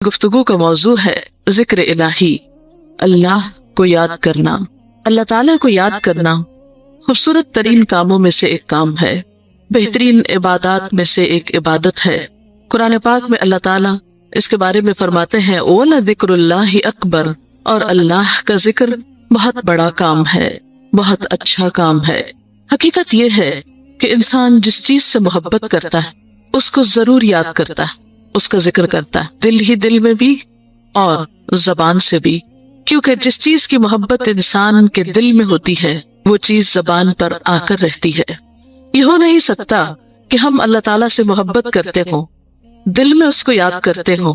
گفتگو کا موضوع ہے ذکر الہی، اللہ کو یاد کرنا، اللہ تعالیٰ کو یاد کرنا خوبصورت ترین کاموں میں سے ایک کام ہے، بہترین عبادات میں سے ایک عبادت ہے۔ قرآن پاک میں اللہ تعالیٰ اس کے بارے میں فرماتے ہیں وَلَذِكْرُ اللَّهِ اکبر، اور اللہ کا ذکر بہت بڑا کام ہے، بہت اچھا کام ہے۔ حقیقت یہ ہے کہ انسان جس چیز سے محبت کرتا ہے اس کو ضرور یاد کرتا ہے، اس کا ذکر کرتا ہے، دل ہی دل میں بھی اور زبان سے بھی، کیونکہ جس چیز کی محبت انسان کے دل میں ہوتی ہے وہ چیز زبان پر آ کر رہتی ہے۔ یہ ہو نہیں سکتا کہ ہم اللہ تعالیٰ سے محبت کرتے ہوں، دل میں اس کو یاد کرتے ہوں،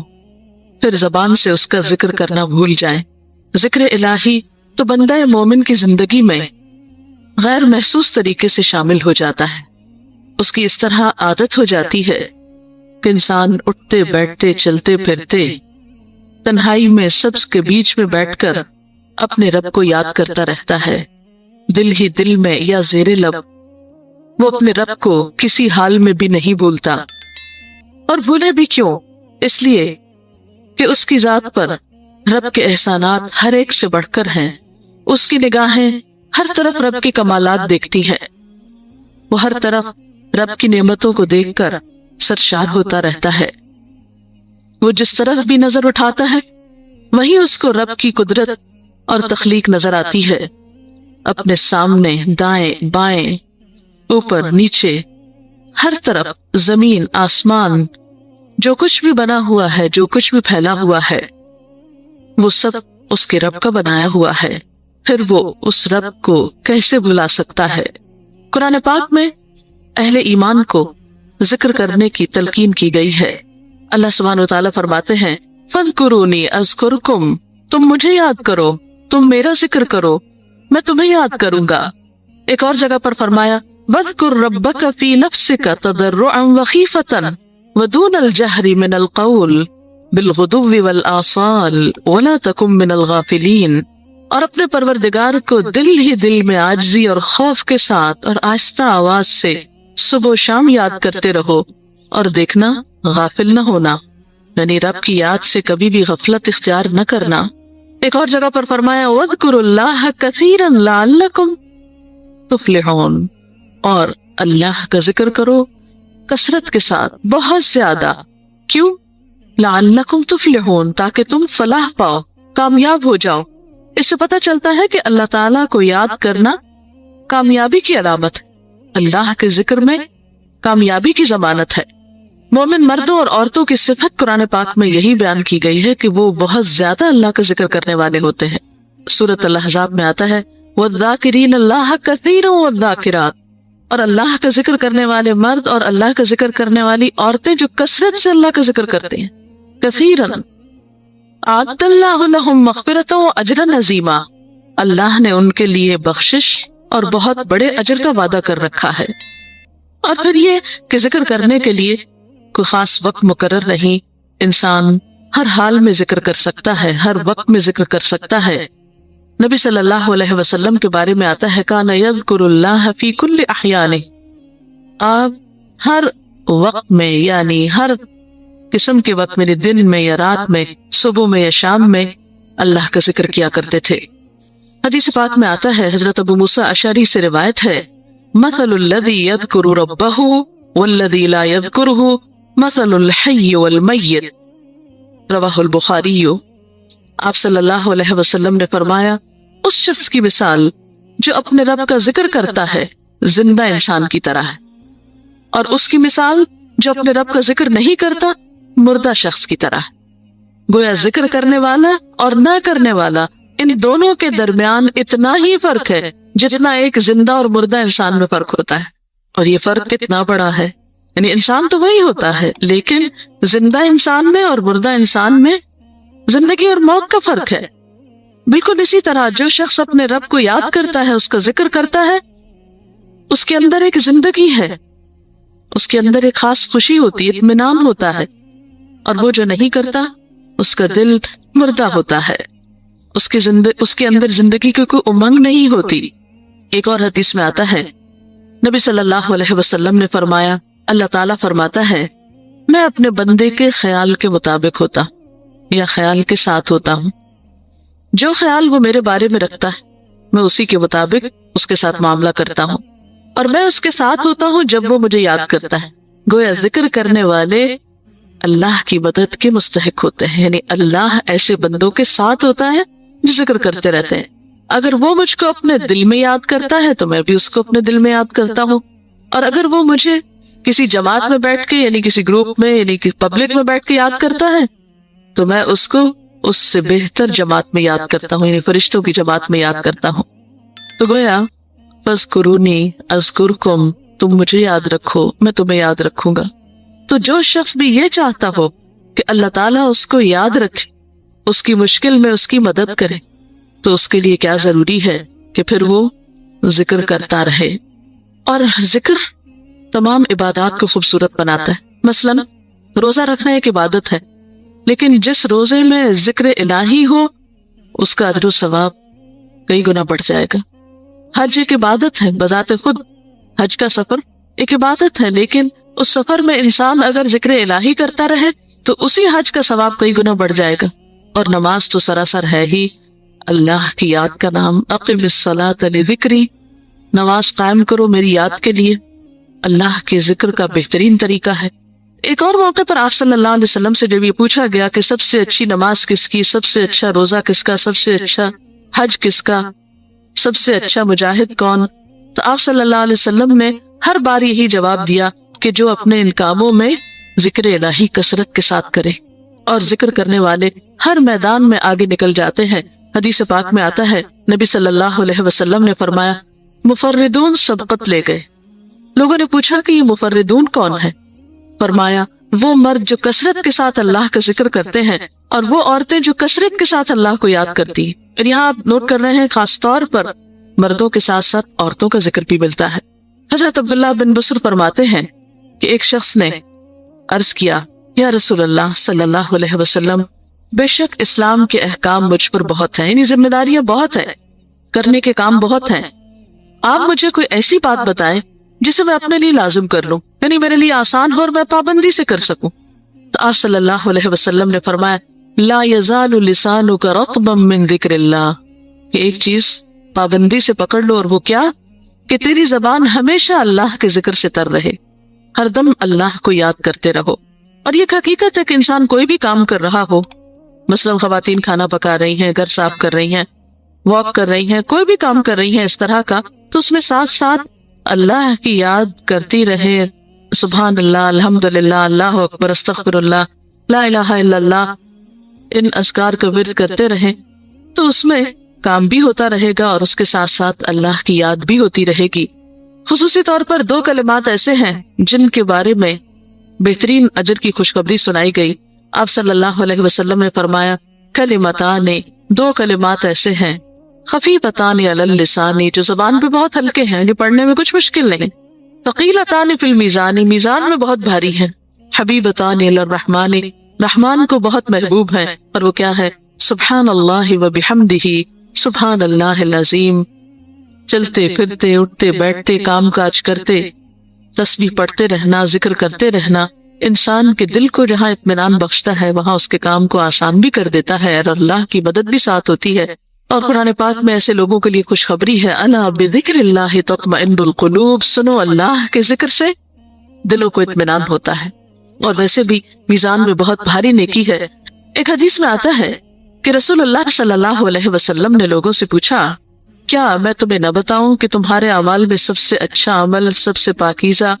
پھر زبان سے اس کا ذکر کرنا بھول جائیں۔ ذکر الہی تو بندہ مومن کی زندگی میں غیر محسوس طریقے سے شامل ہو جاتا ہے، اس کی اس طرح عادت ہو جاتی ہے کہ انسان اٹھتے بیٹھتے چلتے پھرتے تنہائی میں سبز کے بیچ میں بیٹھ کر اپنے رب کو یاد کرتا رہتا ہے، دل ہی دل میں یا زیر لب وہ اپنے رب کو کسی حال میں بھی نہیں بھولتا۔ اور بھولے بھی کیوں؟ اس لیے کہ اس کی ذات پر رب کے احسانات ہر ایک سے بڑھ کر ہیں، اس کی نگاہیں ہر طرف رب کے کمالات دیکھتی ہیں، وہ ہر طرف رب کی نعمتوں کو دیکھ کر سرشار ہوتا رہتا ہے۔ وہ جس طرف بھی نظر اٹھاتا ہے وہیں اس کو رب کی قدرت اور تخلیق نظر آتی ہے، اپنے سامنے، دائیں بائیں، اوپر نیچے، ہر طرف زمین آسمان، جو کچھ بھی بنا ہوا ہے، جو کچھ بھی پھیلا ہوا ہے وہ سب اس کے رب کا بنایا ہوا ہے، پھر وہ اس رب کو کیسے بھلا سکتا ہے؟ قرآن پاک میں اہل ایمان کو ذکر کرنے کی تلقین کی گئی ہے۔ اللہ سبحانہ وتعالی فرماتے ہیں فَاذْكُرُونِي أَذْكُرْكُمْ، تم مجھے یاد کرو، تم میرا ذکر کرو، میں تمہیں یاد کروں گا۔ ایک اور جگہ پر فرمایا وَاذْكُرْ رَبَّكَ فِي نَفْسِكَ تَضَرُّعًا وَخِيفَةً وَدُونَ الْجَهْرِ مِنَ الْقَوْلِ بِالْغُدُوِّ وَالْآصَالِ وَلَا تَكُن مِّنَ الْغَافِلِينَ، اور اپنے پروردگار کو دل ہی دل میں عاجزی اور خوف کے ساتھ اور آہستہ آواز سے صبح و شام یاد کرتے رہو، اور دیکھنا غافل نہ ہونا، یعنی رب کی یاد سے کبھی بھی غفلت اختیار نہ کرنا۔ ایک اور جگہ پر فرمایا وَاذْكُرُوا اللَّهَ كَثِيرًا لَعَلَّكُمْ تُفْلِحُونَ، اور اللہ کا ذکر کرو کثرت کے ساتھ، بہت زیادہ، کیوں؟ لَعَلَّكُمْ تُفْلِحُونَ، تاکہ تم فلاح پاؤ، کامیاب ہو جاؤ۔ اس سے پتہ چلتا ہے کہ اللہ تعالیٰ کو یاد کرنا کامیابی کی علامت ہے، اللہ کے ذکر میں کامیابی کی ضمانت ہے۔ مومن مردوں اور عورتوں کی صفت قرآن پاک میں یہی بیان کی گئی ہے کہ وہ بہت زیادہ اللہ کا ذکر کرنے والے ہوتے ہیں۔ سورۃ الاحزاب میں آتا ہے وَالذَّاكِرِينَ اللَّهَ كَثِيرًا وَالذَّاكِرَاتِ، اور اللہ کا ذکر کرنے والے مرد اور اللہ کا ذکر کرنے والی عورتیں جو کثرت سے اللہ کا ذکر کرتے ہیں۔ کثیرًا اعد اللہ لہم مغفرۃ واجرا عظیما، اللہ نے ان کے لیے بخشش اور بہت بڑے اجر کا وعدہ کر رکھا ہے۔ اور پھر یہ کہ ذکر کرنے کے لیے کوئی خاص وقت مقرر نہیں، انسان ہر حال میں ذکر کر سکتا ہے، ہر وقت میں ذکر کر سکتا ہے۔ نبی صلی اللہ علیہ وسلم کے بارے میں آتا ہے کان یذکر اللہ فی کل احیانہ، آپ ہر وقت میں، یعنی ہر قسم کے وقت میں، دن میں یا رات میں، صبح میں یا شام میں اللہ کا ذکر کیا کرتے تھے۔ حدیث پاک میں آتا ہے، حضرت ابو موسیٰ اشعری سے روایت ہے مثل الذی یذکر ربہ والذی لا یذکرہ مثل الحی والمیت، رواہ البخاری۔ آپ صلی اللہ علیہ وسلم نے فرمایا اس شخص کی مثال جو اپنے رب کا ذکر کرتا ہے زندہ انسان کی طرح ہے، اور اس کی مثال جو اپنے رب کا ذکر نہیں کرتا مردہ شخص کی طرح ہے۔ گویا ذکر کرنے والا اور نہ کرنے والا، ان دونوں کے درمیان اتنا ہی فرق ہے جتنا ایک زندہ اور مردہ انسان میں فرق ہوتا ہے، اور یہ فرق کتنا بڑا ہے، یعنی انسان تو وہی ہوتا ہے لیکن زندہ انسان میں اور مردہ انسان میں زندگی اور موت کا فرق ہے۔ بالکل اسی طرح جو شخص اپنے رب کو یاد کرتا ہے، اس کا ذکر کرتا ہے، اس کے اندر ایک زندگی ہے، اس کے اندر ایک خاص خوشی ہوتی ہے، اطمینان ہوتا ہے، اور وہ جو نہیں کرتا اس کا دل مردہ ہوتا ہے، اس کے اندر زندگی کی کوئی امنگ نہیں ہوتی۔ ایک اور حدیث میں آتا ہے نبی صلی اللہ علیہ وسلم نے فرمایا، اللہ تعالیٰ فرماتا ہے میں اپنے بندے کے خیال کے مطابق ہوتا، یا خیال کے ساتھ ہوتا ہوں؟ جو خیال وہ میرے بارے میں رکھتا ہے میں اسی کے مطابق اس کے ساتھ معاملہ کرتا ہوں، اور میں اس کے ساتھ ہوتا ہوں جب وہ مجھے یاد کرتا ہے۔ گویا ذکر کرنے والے اللہ کی مدد کے مستحق ہوتے ہیں، یعنی اللہ ایسے بندوں کے ساتھ ہوتا ہے جو ذکر کرتے رہتے ہیں۔ اگر وہ مجھ کو اپنے دل میں یاد کرتا ہے تو میں بھی اس کو اپنے دل میں یاد کرتا ہوں، اور اگر وہ مجھے کسی جماعت میں بیٹھ کے یعنی کسی گروپ میں یعنی پبلک میں بیٹھ کے یاد کرتا ہے تو میں اس کو اس سے بہتر جماعت میں یاد کرتا ہوں، یعنی فرشتوں کی جماعت میں یاد کرتا ہوں۔ تو گویا فاذکرونی اذکرکم، تم مجھے یاد رکھو میں تمہیں یاد رکھوں گا۔ تو جو شخص بھی یہ چاہتا ہو کہ اللہ تعالیٰ اس کو یاد رکھے، اس کی مشکل میں اس کی مدد کرے، تو اس کے لیے کیا ضروری ہے کہ پھر وہ ذکر کرتا رہے۔ اور ذکر تمام عبادات کو خوبصورت بناتا ہے۔ مثلا روزہ رکھنا ایک عبادت ہے، لیکن جس روزے میں ذکر الہی ہو اس کا اجر و ثواب کئی گنا بڑھ جائے گا۔ حج ایک عبادت ہے بذات خود، حج کا سفر ایک عبادت ہے، لیکن اس سفر میں انسان اگر ذکر الہی کرتا رہے تو اسی حج کا ثواب کئی گنا بڑھ جائے گا۔ اور نماز تو سراسر ہے ہی اللہ کی یاد کا نام۔ اقم الصلاۃ لذکری، نماز قائم کرو میری یاد کے لیے۔ اللہ کے ذکر کا بہترین طریقہ ہے۔ ایک اور موقع پر آپ صلی اللہ علیہ وسلم سے جب یہ پوچھا گیا کہ سب سے اچھی نماز کس کی، سب سے اچھا روزہ کس کا، سب سے اچھا حج کس کا، سب سے اچھا مجاہد کون، تو آپ صلی اللہ علیہ وسلم نے ہر بار یہی جواب دیا کہ جو اپنے ان کاموں میں ذکر الہی کثرت کے ساتھ کرے۔ اور ذکر کرنے والے ہر میدان میں آگے نکل جاتے ہیں۔ حدیث پاک میں آتا ہے نبی صلی اللہ علیہ وسلم نے فرمایا مفردون سبقت لے گئے۔ لوگوں نے پوچھا کہ یہ مفردون کون ہے؟ فرمایا وہ مرد جو کثرت کے ساتھ اللہ کا ذکر کرتے ہیں، اور وہ عورتیں جو کثرت کے ساتھ اللہ کو یاد کرتی ہیں۔ اور یہاں آپ نوٹ کر رہے ہیں خاص طور پر مردوں کے ساتھ ساتھ عورتوں کا ذکر بھی ملتا ہے۔ حضرت عبداللہ بن بصر فرماتے ہیں کہ ایک شخص نے عرض کیا یا رسول اللہ صلی اللہ علیہ وسلم، بے شک اسلام کے احکام مجھ پر بہت ہیں، یعنی ذمہ داریاں بہت ہیں، کرنے کے کام بہت ہیں، آپ مجھے کوئی ایسی بات بتائیں جسے میں اپنے لیے لازم کر لوں، یعنی میرے لیے آسان ہو اور میں پابندی سے کر سکوں۔ تو آپ صلی اللہ علیہ وسلم نے فرمایا لا یزال لسانک رطبا من ذکر اللہ، کہ ایک چیز پابندی سے پکڑ لو، اور وہ کیا کہ تیری زبان ہمیشہ اللہ کے ذکر سے تر رہے، ہر دم اللہ کو یاد کرتے رہو۔ اور یہ حقیقت ہے کہ انسان کوئی بھی کام کر رہا ہو، مثلا خواتین کھانا پکا رہی ہیں، گھر صاف کر رہی ہیں، واک کر رہی ہیں، کوئی بھی کام کر رہی ہیں اس طرح کا، تو اس میں ساتھ ساتھ اللہ کی یاد کرتی رہے، سبحان اللہ، الحمدللہ، اللہ اکبر، استغفر اللہ، لا الہ الا اللہ، ان اذکار کا ورد کرتے رہیں، تو اس میں کام بھی ہوتا رہے گا اور اس کے ساتھ ساتھ اللہ کی یاد بھی ہوتی رہے گی۔ خصوصی طور پر دو کلمات ایسے ہیں جن کے بارے میں بہترین اجر کی خوشخبری سنائی گئی۔ آپ صلی اللہ علیہ وسلم نے فرمایا کلمتان، دو کلمات ایسے ہیں خفیفتان علی اللسان، جو زبان پہ بہت ہلکے ہیں، یعنی پڑھنے میں کچھ مشکل نہیں، ثقیلتان فی المیزان، میزان میں بہت بھاری ہیں، حبیبتان الی الرحمن، رحمان کو بہت محبوب ہیں، اور وہ کیا ہے؟ سبحان اللہ و بحمدہ، سبحان اللہ العظیم۔ چلتے پھرتے، اٹھتے بیٹھتے، کام کاج کرتے، تسبیح پڑھتے رہنا، ذکر کرتے رہنا، انسان کے دل کو جہاں اطمینان بخشتا ہے وہاں اس کے کام کو آسان بھی کر دیتا ہے، اور اللہ کی مدد بھی ساتھ ہوتی ہے۔ اور قرآن پاک میں ایسے لوگوں کے لیے خوشخبری ہے، الا بذکر اللہ تطمئن القلوب، سنو اللہ کے ذکر سے دلوں کو اطمینان ہوتا ہے۔ اور ویسے بھی میزان میں بہت بھاری نیکی ہے۔ ایک حدیث میں آتا ہے کہ رسول اللہ صلی اللہ علیہ وسلم نے لوگوں سے پوچھا کیا میں تمہیں نہ بتاؤں کہ تمہارے اعمال میں سب سے اچھا عمل، سب سے پاکیزہ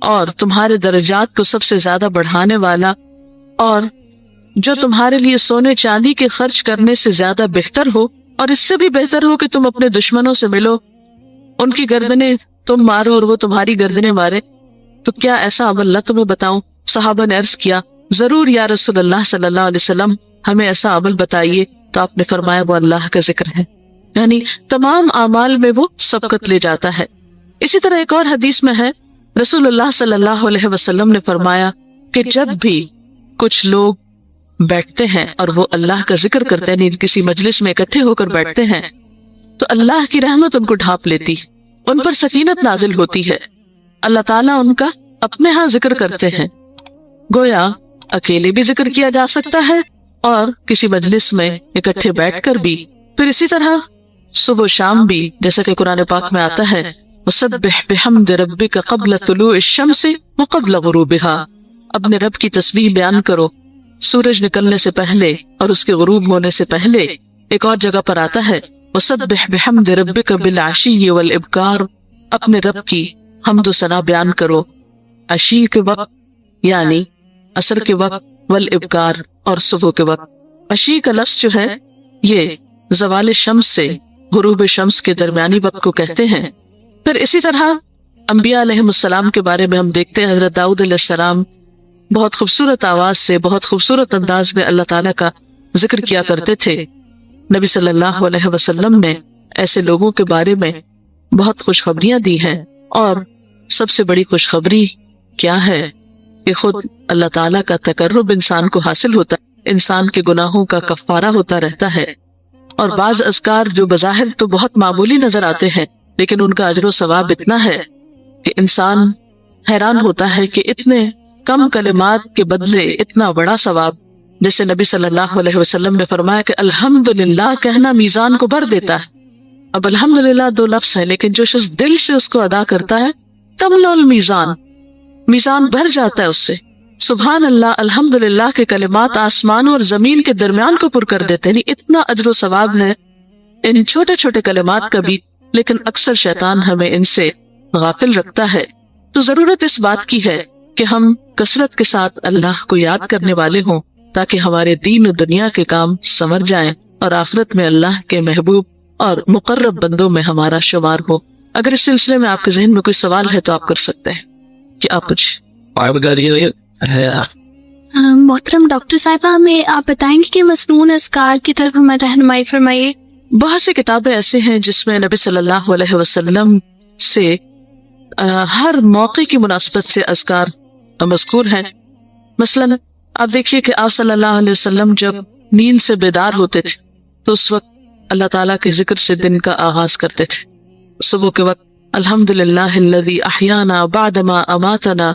اور تمہارے درجات کو سب سے زیادہ بڑھانے والا، اور جو تمہارے لیے سونے چاندی کے خرچ کرنے سے زیادہ بہتر ہو، اور اس سے بھی بہتر ہو کہ تم اپنے دشمنوں سے ملو، ان کی گردنیں تم مارو اور وہ تمہاری گردنیں مارے، تو کیا ایسا عمل نہ تمہیں بتاؤں؟ صحابہ نے عرض کیا ضرور یا رسول اللہ صلی اللہ علیہ وسلم، ہمیں ایسا عمل بتائیے۔ تو آپ نے فرمایا وہ اللہ کا ذکر ہے، یعنی تمام اعمال میں وہ سبقت لے جاتا ہے۔ اسی طرح ایک اور حدیث میں ہے رسول اللہ صلی اللہ علیہ وسلم نے فرمایا کہ جب بھی کچھ لوگ بیٹھتے ہیں اور وہ اللہ کا ذکر کرتے ہیں، کسی مجلس میں اکٹھے ہو کر بیٹھتے ہیں، تو اللہ کی رحمت ان کو ڈھانپ لیتی، ان پر سکینت نازل ہوتی ہے، اللہ تعالیٰ ان کا اپنے ہاں ذکر کرتے ہیں۔ گویا اکیلے بھی ذکر کیا جا سکتا ہے اور کسی مجلس میں اکٹھے بیٹھ کر بھی، پھر اسی طرح صبح و شام بھی، جیسا کہ قرآن پاک میں آتا ہے وَسَبِّحْ بِحَمْدِ رَبِّكَ قَبْلَ طُلُوعِ الشَّمْسِ وَقَبْلَ غُرُوبِهَا، اپنے رب کی تسبیح بیان کرو سورج نکلنے سے پہلے اور اس کے غروب ہونے سے پہلے۔ ایک اور جگہ پر آتا ہے وَسَبِّحْ بِحَمْدِ رَبِّكَ بِالْعَشِيِّ وَالْإِبْكَارِ، اپنے رب کی حمد و ثنا بیان کرو عشی کے وقت یعنی عصر کے وقت، والابکار اور صبح کے وقت۔ عشی کا لفظ جو ہے یہ زوال شمس سے غروب شمس کے درمیانی وقت کو کہتے ہیں۔ پھر اسی طرح انبیاء علیہ السلام کے بارے میں ہم دیکھتے ہیں حضرت داؤد علیہ السلام بہت خوبصورت آواز سے، بہت خوبصورت انداز میں اللہ تعالیٰ کا ذکر کیا کرتے تھے۔ نبی صلی اللہ علیہ وسلم نے ایسے لوگوں کے بارے میں بہت خوشخبریاں دی ہیں، اور سب سے بڑی خوشخبری کیا ہے کہ خود اللہ تعالیٰ کا تقرب انسان کو حاصل ہوتا ہے، انسان کے گناہوں کا کفارہ ہوتا رہتا ہے۔ اور بعض اذکار جو بظاہر تو بہت معمولی نظر آتے ہیں لیکن ان کا اجر و ثواب اتنا ہے کہ انسان حیران ہوتا ہے کہ اتنے کم کلمات کے بدلے اتنا بڑا ثواب۔ جیسے نبی صلی اللہ علیہ وسلم نے فرمایا کہ الحمدللہ کہنا میزان کو بھر دیتا ہے۔ اب الحمدللہ دو لفظ ہے لیکن جو شخص دل سے اس کو ادا کرتا ہے تملأ المیزان، میزان بھر جاتا ہے اس سے۔ سبحان اللہ، الحمدللہ کے کلمات آسمان اور زمین کے درمیان کو پر کر دیتے ہیں۔ اتنا اجر و ثواب ہے ان چھوٹے چھوٹے کلمات کا بھی، لیکن اکثر شیطان ہمیں ان سے غافل رکھتا ہے۔ تو ضرورت اس بات کی ہے کہ ہم کثرت کے ساتھ اللہ کو یاد کرنے والے ہوں تاکہ ہمارے دین و دنیا کے کام سنور جائیں اور آخرت میں اللہ کے محبوب اور مقرب بندوں میں ہمارا شمار ہو۔ اگر اس سلسلے میں آپ کے ذہن میں کوئی سوال ہے تو آپ کر سکتے ہیں کہ آپ کچھ۔ محترم ڈاکٹر صاحبہ، ہمیں آپ بتائیں گے کہ مسنون اذکار کی طرف ہمیں رہنمائی فرمائیے۔ بہت سی کتابیں ایسے ہیں جس میں نبی صلی اللہ علیہ وسلم سے ہر موقع کی مناسبت سے اذکار مذکور ہیں۔ مثلا آپ دیکھیے کہ آپ صلی اللہ علیہ وسلم جب نیند سے بیدار ہوتے تھے تو اس وقت اللہ تعالیٰ کے ذکر سے دن کا آغاز کرتے تھے۔ صبح کے وقت الحمدللہ الذی احیانا بعدما اماتنا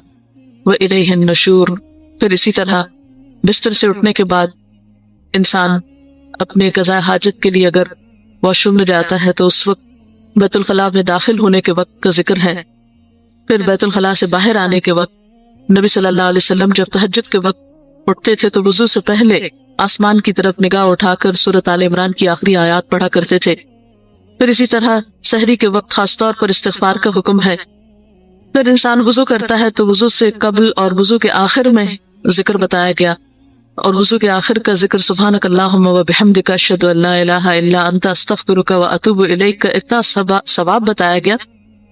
وإلیہ النشور۔ پھر اسی طرح بستر سے اٹھنے کے بعد انسان اپنے قضاء حاجت کے لیے اگر واش روم میں جاتا ہے تو اس وقت بیت الخلاء میں داخل ہونے کے وقت کا ذکر ہے۔ پھر بیت الخلاء سے باہر آنے کے وقت نبی صلی اللہ علیہ وسلم جب تہجد کے وقت اٹھتے تھے تو وضو سے پہلے آسمان کی طرف نگاہ اٹھا کر سورۃ آل عمران کی آخری آیات پڑھا کرتے تھے۔ پھر اسی طرح سحری کے وقت خاص طور پر استغفار کا حکم ہے۔ پھر انسان وضو کرتا ہے تو وضو سے قبل اور وضو کے آخر میں ذکر بتایا گیا، اور وضو کے آخر کا ذکر سبحانک اللہم و بحمدک اشہد ان لا الہ الا انت استغفرک و اتوب الیک کا اتنا ثواب بتایا گیا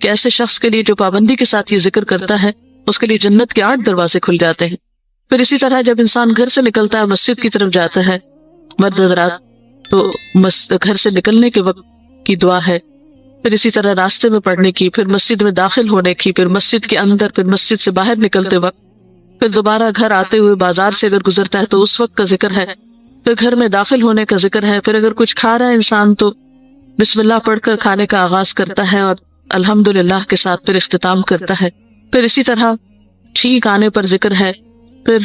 کہ ایسے شخص کے لیے جو پابندی کے ساتھ یہ ذکر کرتا ہے اس کے لیے جنت کے 8 دروازے کھل جاتے ہیں۔ پھر اسی طرح جب انسان گھر سے نکلتا ہے مسجد کی طرف جاتا ہے مرد حضرات تو گھر سے نکلنے کے وقت کی دعا ہے، پھر اسی طرح راستے میں پڑھنے کی، پھر مسجد میں داخل ہونے کی، پھر مسجد کے اندر، پھر مسجد سے باہر نکلتے وقت، پھر دوبارہ گھر آتے ہوئے بازار سے اگر گزرتا ہے تو اس وقت کا ذکر ہے، پھر گھر میں داخل ہونے کا ذکر ہے، پھر اگر کچھ کھا رہا ہے انسان تو بسم اللہ پڑھ کر کھانے کا آغاز کرتا ہے اور الحمدللہ کے ساتھ پھر اختتام کرتا ہے۔ پھر اسی طرح چھینک آنے پر ذکر ہے، پھر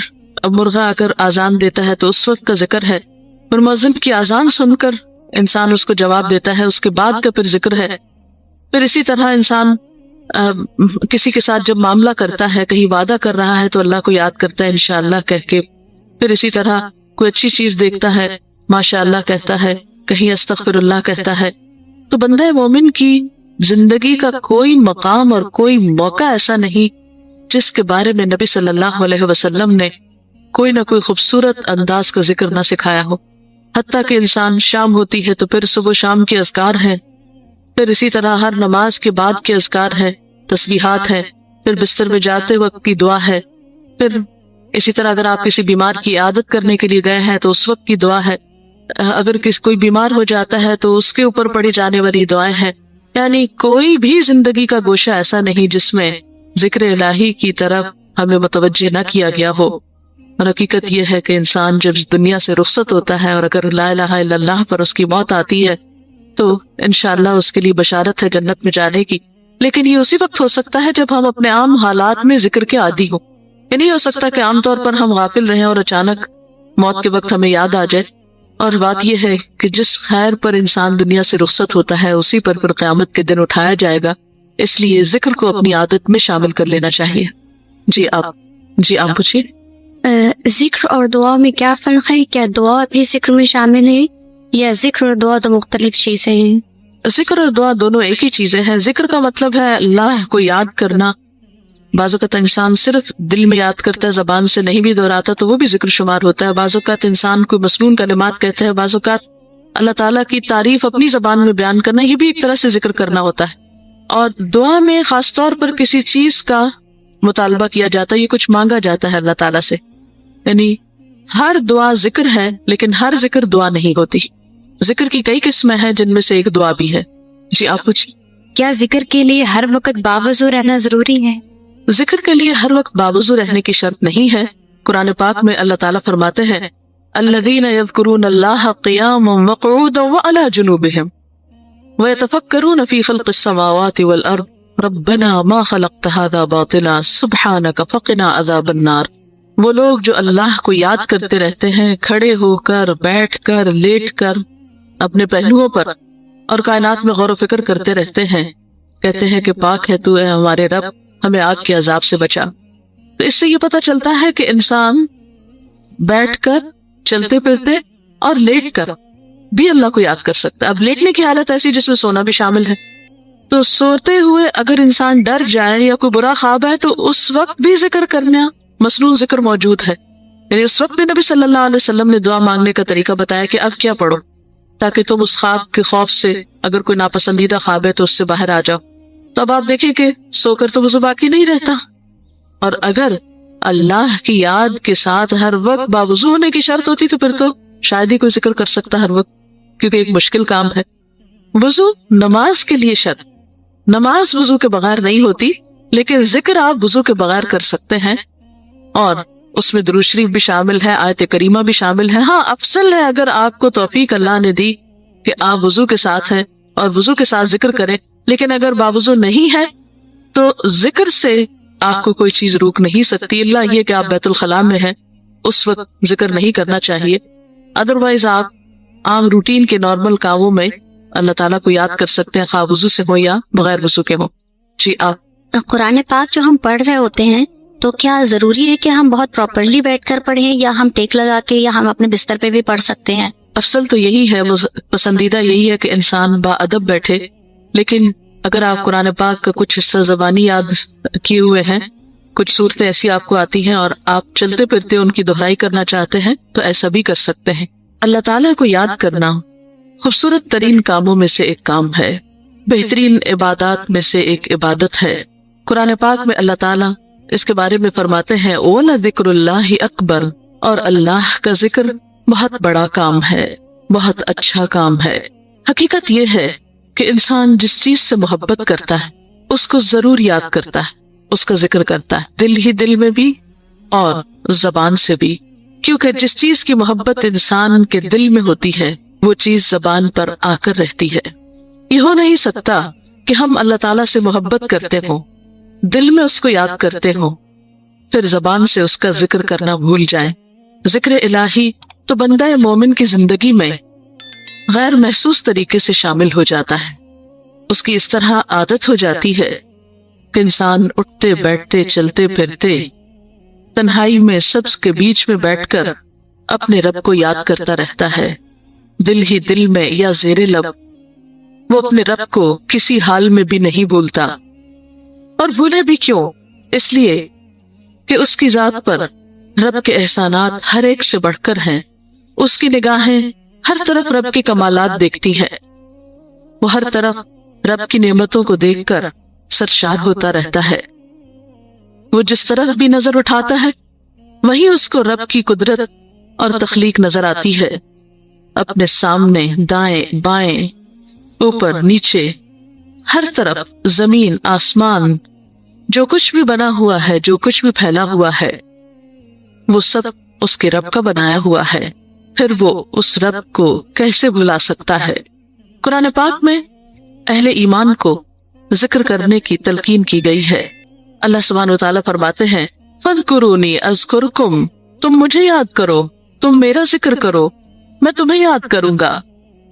مرغا اگر آزان دیتا ہے تو اس وقت کا ذکر ہے، پھر مؤذن کی آزان سن کر انسان اس کو جواب دیتا ہے، اس کے بعد کا پھر ذکر ہے۔ پھر اسی طرح انسان کسی کے ساتھ جب معاملہ کرتا ہے، کہیں وعدہ کر رہا ہے تو اللہ کو یاد کرتا ہے انشاءاللہ کہہ کے، پھر اسی طرح کوئی اچھی چیز دیکھتا ہے ماشاءاللہ کہتا ہے، کہیں استغفر اللہ کہتا ہے۔ تو بندہ مومن کی زندگی کا کوئی مقام اور کوئی موقع ایسا نہیں جس کے بارے میں نبی صلی اللہ علیہ وسلم نے کوئی نہ کوئی خوبصورت انداز کا ذکر نہ سکھایا ہو۔ حتیٰ کہ انسان شام ہوتی ہے تو پھر صبح شام کے اذکار ہیں، پھر اسی طرح ہر نماز کے بعد کے اذکار ہیں، تسبیحات ہیں، پھر بستر میں جاتے وقت کی دعا ہے، پھر اسی طرح اگر آپ کسی بیمار کی عیادت کرنے کے لیے گئے ہیں تو اس وقت کی دعا ہے، اگر کوئی بیمار ہو جاتا ہے تو اس کے اوپر پڑھی جانے والی دعائیں ہیں۔ یعنی کوئی بھی زندگی کا گوشہ ایسا نہیں جس میں ذکر الہی کی طرف ہمیں متوجہ نہ کیا گیا ہو۔ اور حقیقت یہ ہے کہ انسان جب دنیا سے رخصت ہوتا ہے اور اگر لا الہ الا اللہ پر اس کی موت آتی ہے تو انشاءاللہ اس کے لیے بشارت ہے جنت میں جانے کی، لیکن یہ اسی وقت ہو سکتا ہے جب ہم اپنے عام حالات میں ذکر کے عادی ہوں۔ یہ نہیں ہو سکتا کہ عام طور پر ہم غافل رہیں اور اچانک موت کے وقت ہمیں یاد آ جائے. اور بات یہ ہے کہ جس خیر پر انسان دنیا سے رخصت ہوتا ہے اسی پر پھر قیامت کے دن اٹھایا جائے گا. اس لیے ذکر کو اپنی عادت میں شامل کر لینا چاہیے. جی آپ پوچھیے. ذکر اور دعا میں کیا فرق ہے؟ کیا دعا بھی ذکر میں شامل ہے یا ذکر اور دعا تو مختلف چیزیں ہیں؟ ذکر اور دعا دونوں ایک ہی چیزیں ہیں. ذکر کا مطلب ہے اللہ کو یاد کرنا. بعض اوقات انسان صرف دل میں یاد کرتا ہے، زبان سے نہیں بھی دہراتا تو وہ بھی ذکر شمار ہوتا ہے. بعض اوقات انسان کو مسنون کلمات کہتے ہیں. بعض اوقات اللہ تعالیٰ کی تعریف اپنی زبان میں بیان کرنا، یہ بھی ایک طرح سے ذکر کرنا ہوتا ہے. اور دعا میں خاص طور پر کسی چیز کا مطالبہ کیا جاتا ہے، یہ کچھ مانگا جاتا ہے اللہ تعالیٰ سے. یعنی ہر دعا ذکر ہے لیکن ہر ذکر دعا نہیں ہوتی. ذکر کی کئی قسمیں ہیں جن میں سے ایک دعا بھی ہے. جی آپ پوچھیں. کیا ذکر کے لیے ہر وقت باوضو رہنا ضروری ہے؟ ذکر کے لیے ہر وقت باوضو رہنے کی شرط نہیں ہے. قرآن پاک میں اللہ تعالیٰ فرماتے ہیں الذین یذکرون اللہ قیاما وقعودا وعلی جنوبہم ویتفکرون فی خلق السماوات والارض ربنا ما خلقت ھذا باطلا سبحانک فقنا عذاب النار. وہ لوگ جو اللہ کو یاد کرتے رہتے ہیں کھڑے ہو کر، بیٹھ کر، لیٹ کر، اپنے پہلوؤں پر، اور کائنات میں غور و فکر کرتے رہتے ہیں، کہتے ہیں کہ پاک ہے تو اے ہمارے رب، ہمیں آگ کے عذاب سے بچا. تو اس سے یہ پتہ چلتا ہے کہ انسان بیٹھ کر، چلتے پھرتے اور لیٹ کر بھی اللہ کو یاد کر سکتا ہے. اب لیٹنے کی حالت ایسی جس میں سونا بھی شامل ہے، تو سوتے ہوئے اگر انسان ڈر جائے یا کوئی برا خواب ہے تو اس وقت بھی ذکر کرنا، مسنون ذکر موجود ہے. یعنی اس وقت بھی نبی صلی اللہ علیہ وسلم نے دعا مانگنے کا طریقہ بتایا کہ اب کیا پڑھو تاکہ تم اس خواب کے خوف سے، اگر کوئی ناپسندیدہ خواب ہے تو اس سے باہر آ جاؤ. تو اب آپ دیکھیں کہ سو کر تو وضو باقی نہیں رہتا. اور اگر اللہ کی یاد کے ساتھ ہر وقت باوضو ہونے کی شرط ہوتی تو پھر تو شاید ہی کوئی ذکر کر سکتا ہر وقت، کیونکہ ایک مشکل کام ہے. وضو نماز کے لیے شرط، نماز وضو کے بغیر نہیں ہوتی، لیکن ذکر آپ وضو کے بغیر کر سکتے ہیں. اور اس میں درود شریف بھی شامل ہے، آیت کریمہ بھی شامل ہے. ہاں افضل ہے اگر آپ کو توفیق اللہ نے دی کہ آپ وضو کے ساتھ ہیں اور وضو کے ساتھ ذکر کریں. لیکن اگر باوضو نہیں ہے تو ذکر سے آپ کو کوئی چیز روک نہیں سکتی، اللہ یہ کہ آپ بیت الخلاء میں ہیں، اس وقت ذکر نہیں کرنا چاہیے. ادروائز آپ عام روٹین کے نارمل کاموں میں اللہ تعالیٰ کو یاد کر سکتے ہیں، خواہ وضو سے ہو یا بغیر وضو کے ہو. جی آپ. قرآن پاک جو ہم پڑھ رہے ہوتے ہیں تو کیا ضروری ہے کہ ہم بہت پراپرلی بیٹھ کر پڑھیں یا ہم ٹیک لگا کے یا ہم اپنے بستر پہ بھی پڑھ سکتے ہیں؟ افضل تو یہی ہے، پسندیدہ یہی ہے کہ انسان با ادب بیٹھے. لیکن اگر آپ قرآن پاک کا کچھ حصہ زبانی یاد کیے ہوئے ہیں، کچھ صورتیں ایسی آپ کو آتی ہیں اور آپ چلتے پھرتے ان کی دہرائی کرنا چاہتے ہیں تو ایسا بھی کر سکتے ہیں. اللہ تعالیٰ کو یاد کرنا خوبصورت ترین کاموں میں سے ایک کام ہے، بہترین عبادات میں سے ایک عبادت ہے. قرآن پاک میں اللہ تعالیٰ اس کے بارے میں فرماتے ہیں وَلَذِكْرُ اللَّهِ أَكْبَرُ، اور اللہ کا ذکر بہت بڑا کام ہے، بہت اچھا کام ہے. حقیقت یہ ہے کہ انسان جس چیز سے محبت کرتا ہے اس کو ضرور یاد کرتا ہے، اس کا ذکر کرتا ہے، دل ہی دل میں بھی اور زبان سے بھی. کیونکہ جس چیز کی محبت انسان کے دل میں ہوتی ہے وہ چیز زبان پر آ کر رہتی ہے. یہ ہو نہیں سکتا کہ ہم اللہ تعالیٰ سے محبت کرتے ہوں، دل میں اس کو یاد کرتے ہوں، پھر زبان سے اس کا ذکر کرنا بھول جائیں. ذکر الہی تو بندہ مومن کی زندگی میں غیر محسوس طریقے سے شامل ہو جاتا ہے. اس کی اس طرح عادت ہو جاتی ہے کہ انسان اٹھتے بیٹھتے چلتے پھرتے تنہائی میں سبز کے بیچ میں بیٹھ کر اپنے رب کو یاد کرتا رہتا ہے، دل ہی دل میں یا زیر لب. وہ اپنے رب کو کسی حال میں بھی نہیں بھولتا. اور بھولے بھی کیوں؟ اس لیے کہ اس کی ذات پر رب کے احسانات ہر ایک سے بڑھ کر ہیں. اس کی نگاہیں ہر طرف رب کے کمالات دیکھتی ہیں. وہ ہر طرف رب کی نعمتوں کو دیکھ کر سرشار ہوتا رہتا ہے. وہ جس طرف بھی نظر اٹھاتا ہے وہیں اس کو رب کی قدرت اور تخلیق نظر آتی ہے. اپنے سامنے، دائیں بائیں، اوپر نیچے، ہر طرف زمین آسمان، جو کچھ بھی بنا ہوا ہے، جو کچھ بھی پھیلا ہوا ہے، وہ سب اس کے رب کا بنایا ہوا ہے. پھر وہ اس رب کو کیسے بھلا سکتا ہے؟ قرآن پاک میں اہل ایمان کو ذکر کرنے کی تلقین کی گئی ہے. اللہ سبحانہ و تعالیٰ فرماتے ہیں فَاذْكُرُونِي أَذْكُرْكُمْ، تم مجھے یاد کرو تم میرا ذکر کرو میں تمہیں یاد کروں گا.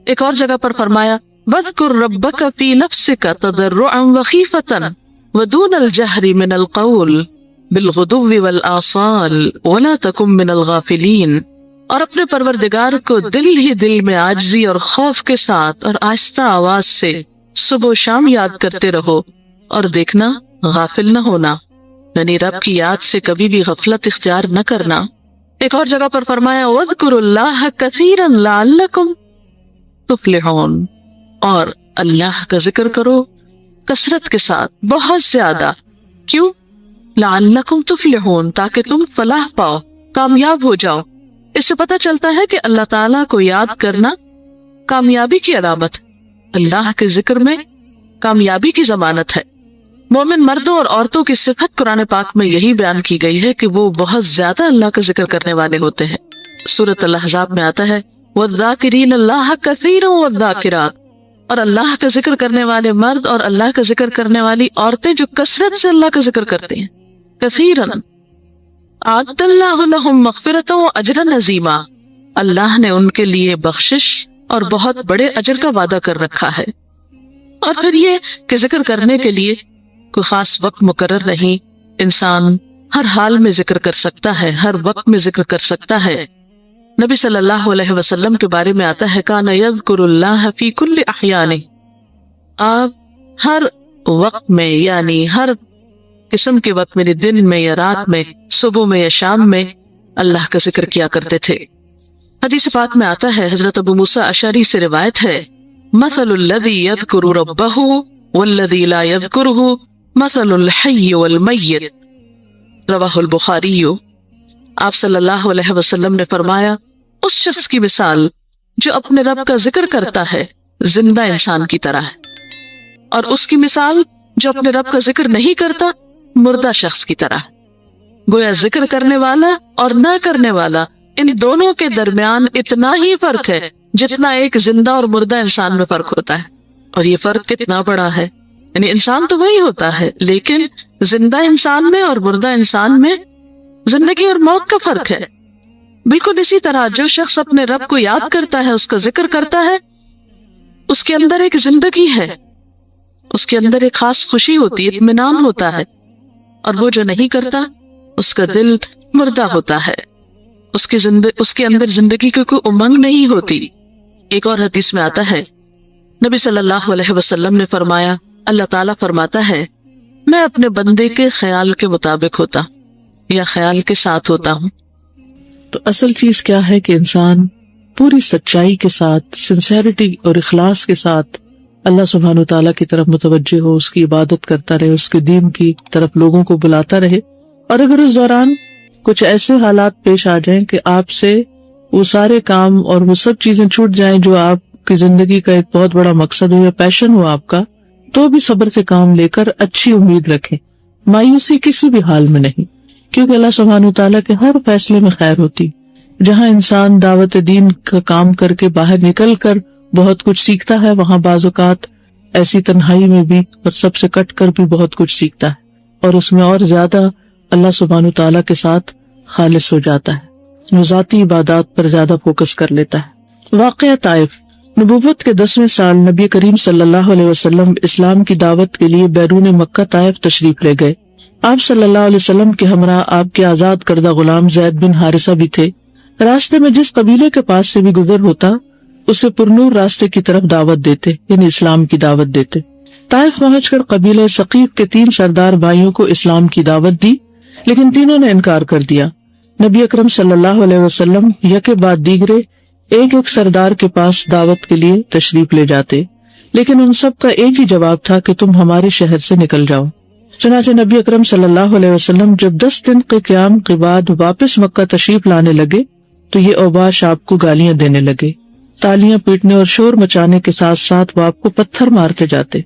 ایک اور جگہ پر فرمایا وَاذْكُرْ رَبَّكَ فِي نَفْسِكَ تَضَرُّعًا وَخِيفَةً وَدُونَ الْجَهْرِ مِنَ الْقَوْلِ بِالْغُدُوِّ وَالْآصَالِ وَلَا تَكُن مِّنَ الْغَافِلِينَ. اور اپنے پروردگار کو دل ہی دل میں عاجزی اور خوف کے ساتھ اور آہستہ آواز سے صبح و شام یاد کرتے رہو اور دیکھنا غافل نہ ہونا، یعنی رب کی یاد سے کبھی بھی غفلت اختیار نہ کرنا. ایک اور جگہ پر فرمایا وَاذْكُرُوا اللَّهَ كَثِيرًا لَعَلَّكُمْ تُفْلِحُونَ. اور اللہ کا ذکر کرو کثرت کے ساتھ، بہت زیادہ. کیوں؟ لَعَلَّكُمْ تُفْلِحُونَ، تاکہ تم فلاح پاؤ، کامیاب ہو جاؤ. اس سے پتہ چلتا ہے کہ اللہ تعالیٰ کو یاد کرنا کامیابی کی علامت، اللہ کے ذکر میں کامیابی کی ضمانت ہے. مومن مردوں اور عورتوں کی صفت قرآن پاک میں یہی بیان کی گئی ہے کہ وہ بہت زیادہ اللہ کا ذکر کرنے والے ہوتے ہیں. سورۃ الاحزاب میں آتا ہے وَالذَّاكِرِينَ اللَّهَ كَثِيرًا وَالذَّاكِرَاتِ. اور اللہ کا ذکر کرنے والے مرد اور اللہ کا ذکر کرنے والی عورتیں جو کثرت سے اللہ کا ذکر کرتے ہیں. کثیرًا اعد اللہ لہم مغفرۃ واجرا عظیما. اللہ نے ان کے لیے بخشش اور بہت بڑے اجر کا وعدہ کر رکھا ہے. اور پھر یہ کہ ذکر کرنے کے لیے کوئی خاص وقت مقرر نہیں، انسان ہر حال میں ذکر کر سکتا ہے، ہر وقت میں ذکر کر سکتا ہے. نبی صلی اللہ علیہ وسلم کے بارے میں آتا ہے کان یذکر اللہ فی کل احیانہ. آپ ہر وقت میں، یعنی ہر قسم کے وقت میں، دن میں یا رات میں، صبح میں یا شام میں اللہ کا ذکر کیا کرتے تھے. حدیث پاک میں آتا ہے، حضرت ابو موسیٰ اشعری سے روایت ہے مثل الذی یذکر ربہ والذی لا یذکرہ مثل الحی والمیت. رواہ البخاری. آپ صلی اللہ علیہ وسلم نے فرمایا اس شخص کی مثال جو اپنے رب کا ذکر کرتا ہے زندہ انسان کی طرح ہے، اور اس کی مثال جو اپنے رب کا ذکر نہیں کرتا مردہ شخص کی طرح. گویا ذکر کرنے والا اور نہ کرنے والا، ان دونوں کے درمیان اتنا ہی فرق ہے جتنا ایک زندہ اور مردہ انسان میں فرق ہوتا ہے. اور یہ فرق کتنا بڑا ہے، یعنی انسان تو وہی ہوتا ہے لیکن زندہ انسان میں اور مردہ انسان میں زندگی اور موت کا فرق ہے. بالکل اسی طرح جو شخص اپنے رب کو یاد کرتا ہے، اس کا ذکر کرتا ہے، اس کے اندر ایک زندگی ہے، اس کے اندر ایک خاص خوشی ہوتی ہے، اطمینان ہوتا ہے. اور وہ جو نہیں کرتا اس کا دل مردہ ہوتا ہے، اس کے اندر زندگی کی کوئی امنگ نہیں ہوتی. ایک اور حدیث میں آتا ہے نبی صلی اللہ علیہ وسلم نے فرمایا اللہ تعالیٰ فرماتا ہے میں اپنے بندے کے خیال کے مطابق ہوتا یا خیال کے ساتھ ہوتا ہوں. تو اصل چیز کیا ہے کہ انسان پوری سچائی کے ساتھ، سنسیریٹی اور اخلاص کے ساتھ اللہ سبحانہ و تعالیٰ کی طرف متوجہ ہو، اس کی عبادت کرتا رہے، اس کے دین کی طرف لوگوں کو بلاتا رہے. اور اگر اس دوران کچھ ایسے حالات پیش آ جائیں کہ آپ سے وہ سارے کام اور وہ سب چیزیں چھوٹ جائیں جو آپ کی زندگی کا ایک بہت بڑا مقصد ہو یا پیشن ہو آپ کا، تو بھی صبر سے کام لے کر اچھی امید رکھیں. مایوسی کسی بھی حال میں نہیں، کیونکہ اللہ سبحانہ و تعالیٰ کے ہر فیصلے میں خیر ہوتی. جہاں انسان دعوت دین کا کام کر کے باہر نکل کر بہت کچھ سیکھتا ہے، وہاں بعض اوقات ایسی تنہائی میں بھی اور سب سے کٹ کر بھی بہت کچھ سیکھتا ہے، اور اس میں اور زیادہ اللہ سبحانہ تعالیٰ کے ساتھ خالص ہو جاتا ہے، وہ ذاتی عبادات پر زیادہ فوکس کر لیتا ہے. واقعہ طائف. نبوت کے 10ویں سال نبی کریم صلی اللہ علیہ وسلم اسلام کی دعوت کے لیے بیرون مکہ طائف تشریف لے گئے. آپ صلی اللہ علیہ وسلم کے ہمراہ آپ کے آزاد کردہ غلام زید بن حارثہ بھی تھے. راستے میں جس قبیلے کے پاس سے بھی گزر ہوتا اسے پرنور راستے کی طرف دعوت دیتے، یعنی اسلام کی دعوت دیتے. طائف پہنچ کر قبیلہ ثقیف کے 3 سردار بھائیوں کو اسلام کی دعوت دی، لیکن تینوں نے انکار کر دیا. نبی اکرم صلی اللہ علیہ وسلم یکے بعد دیگرے ایک ایک سردار کے پاس دعوت کے لیے تشریف لے جاتے، لیکن ان سب کا ایک ہی جواب تھا کہ تم ہمارے شہر سے نکل جاؤ. چنانچہ نبی اکرم صلی اللہ علیہ وسلم جب 10 دن کے قیام کے بعد واپس مکہ تشریف لانے لگے تو یہ اوباش آپ کو گالیاں دینے لگے، تالیاں پیٹنے اور شور مچانے کے ساتھ ساتھ وہ آپ کو پتھر مارتے جاتے.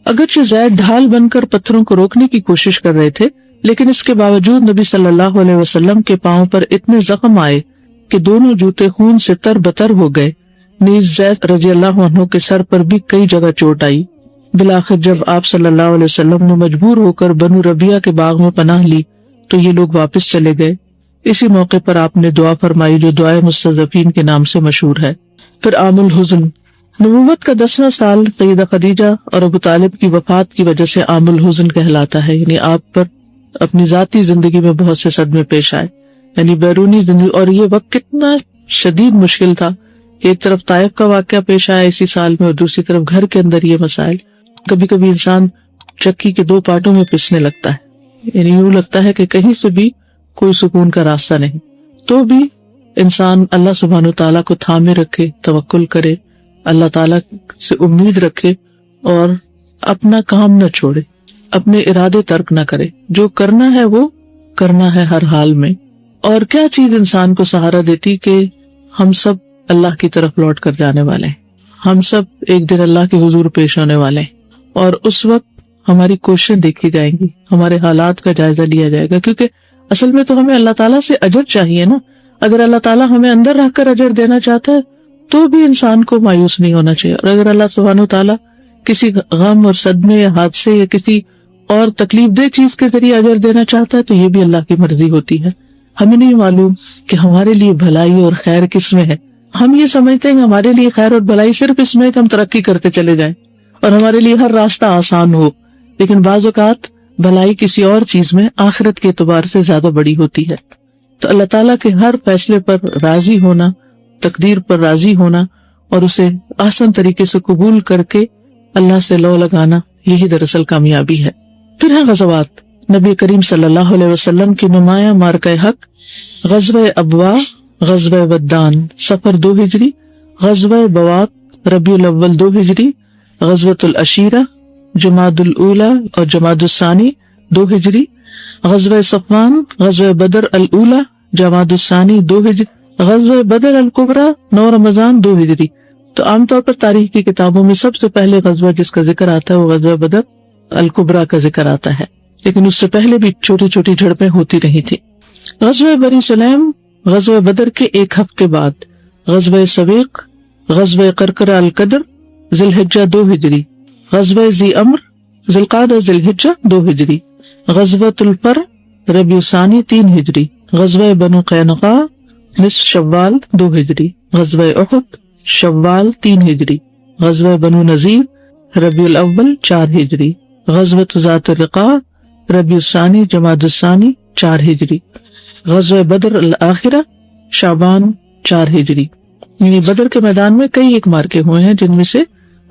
اگرچہ زید ڈھال بن کر پتھروں کو روکنے کی کوشش کر رہے تھے، لیکن اس کے باوجود نبی صلی اللہ علیہ وسلم کے پاؤں پر اتنے زخم آئے کہ دونوں جوتے خون سے تر بتر ہو گئے. نیز زید رضی اللہ عنہ کے سر پر بھی کئی جگہ چوٹ آئی. بالآخر جب آپ صلی اللہ علیہ وسلم نے مجبور ہو کر بنو ربیہ کے باغ میں پناہ لی تو یہ لوگ واپس چلے گئے. اسی موقع پر آپ نے دعا فرمائی جو دعائے مستضعفین کے نام سے مشہور ہے۔ پھر عام الحزن، نبوت کا 10واں سال سیدہ خدیجہ اور ابو طالب کی وفات کی وجہ سے عام الحزن کہلاتا ہے، یعنی آپ پر اپنی ذاتی زندگی میں بہت سے صدمے پیش آئے، یعنی بیرونی زندگی، اور یہ وقت کتنا شدید مشکل تھا کہ ایک طرف طائف کا واقعہ پیش آیا اسی سال میں، اور دوسری طرف گھر کے اندر یہ مسائل۔ کبھی کبھی انسان چکی کے 2 پارٹوں میں پسنے لگتا ہے، یعنی یوں لگتا ہے کہ کہیں سے بھی کوئی سکون کا راستہ نہیں، تو بھی انسان اللہ سبحانہ تعالیٰ کو تھامے رکھے، توکل کرے، اللہ تعالیٰ سے امید رکھے اور اپنا کام نہ چھوڑے، اپنے ارادے ترک نہ کرے، جو کرنا ہے وہ کرنا ہے ہر حال میں۔ اور کیا چیز انسان کو سہارا دیتی کہ ہم سب اللہ کی طرف لوٹ کر جانے والے ہیں، ہم سب ایک دن اللہ کے حضور پیش ہونے والے ہیں، اور اس وقت ہماری کوششیں دیکھی جائیں گی، ہمارے حالات کا جائزہ لیا جائے گا، کیونکہ اصل میں تو ہمیں اللہ تعالیٰ سے اجر چاہیے نا۔ اگر اللہ تعالیٰ ہمیں اندر رکھ کر اجر دینا چاہتا ہے تو بھی انسان کو مایوس نہیں ہونا چاہیے، اور اگر اللہ سبحانہ تعالیٰ کسی غم اور صدمے یا حادثے یا کسی اور تکلیف دہ چیز کے ذریعے اجر دینا چاہتا ہے تو یہ بھی اللہ کی مرضی ہوتی ہے۔ ہمیں نہیں معلوم کہ ہمارے لیے بھلائی اور خیر کس میں ہے۔ ہم یہ سمجھتے ہیں کہ ہمارے لیے خیر اور بھلائی صرف اس میں کہ ہم ترقی کرتے چلے جائیں اور ہمارے لیے ہر راستہ آسان ہو، لیکن بعض اوقات بھلائی کسی اور چیز میں آخرت کے اعتبار سے زیادہ بڑی ہوتی ہے۔ تو اللہ تعالیٰ کے ہر فیصلے پر راضی ہونا، تقدیر پر راضی ہونا اور اسے آسان طریقے سے قبول کر کے اللہ سے لو لگانا، یہی دراصل کامیابی ہے۔ پھر ہے غزوات۔ نبی کریم صلی اللہ علیہ وسلم کی نمایاں مارکہ حق، غزوہ ابوا، غزوہ ودان صفر 2 ہجری، غزوہ بوات ربیع الاول 2 ہجری، غزوۃ العشیرہ جمادی الاولی اور جمادی الثانی 2 ہجری، غزوہ صفوان، غزوہ بدر الاولی جمادی الثانی 2 ہجری، غزوہ بدر الکبریٰ 9 رمضان 2 ہجری۔ تو عام طور پر تاریخ کی کتابوں میں سب سے پہلے غزوہ جس کا ذکر آتا ہے وہ غزوہ بدر الکبریٰ کا ذکر آتا ہے، لیکن اس سے پہلے بھی چھوٹی چھوٹی جھڑپیں ہوتی رہی تھی۔ غزوہ بنی سلیم غزوہ بدر کے 1 ہفتے بعد، غزوہ سویق، غزوہ قرقرہ القدر ذی الحجہ 2 ہجری، غزوہ ذی امر ذی القعدہ ذی الحجہ 2 ہجری، غزوۃ الفر ربیع ثانی 3 ہجری، غزوہ بنو قینقاع نصف شوال 2 ہجری، غزوہ احد شوال 3 ہجری، غزوہ بنو نذیر ربیع الاول 4 ہجری، غزوۃ ذات الرقاع ربیع الثانی جمادی الثانی 4 ہجری، غزوہ بدر الآخرہ شعبان 4 ہجری۔ یعنی بدر کے میدان میں کئی ایک مارکے ہوئے ہیں، جن میں سے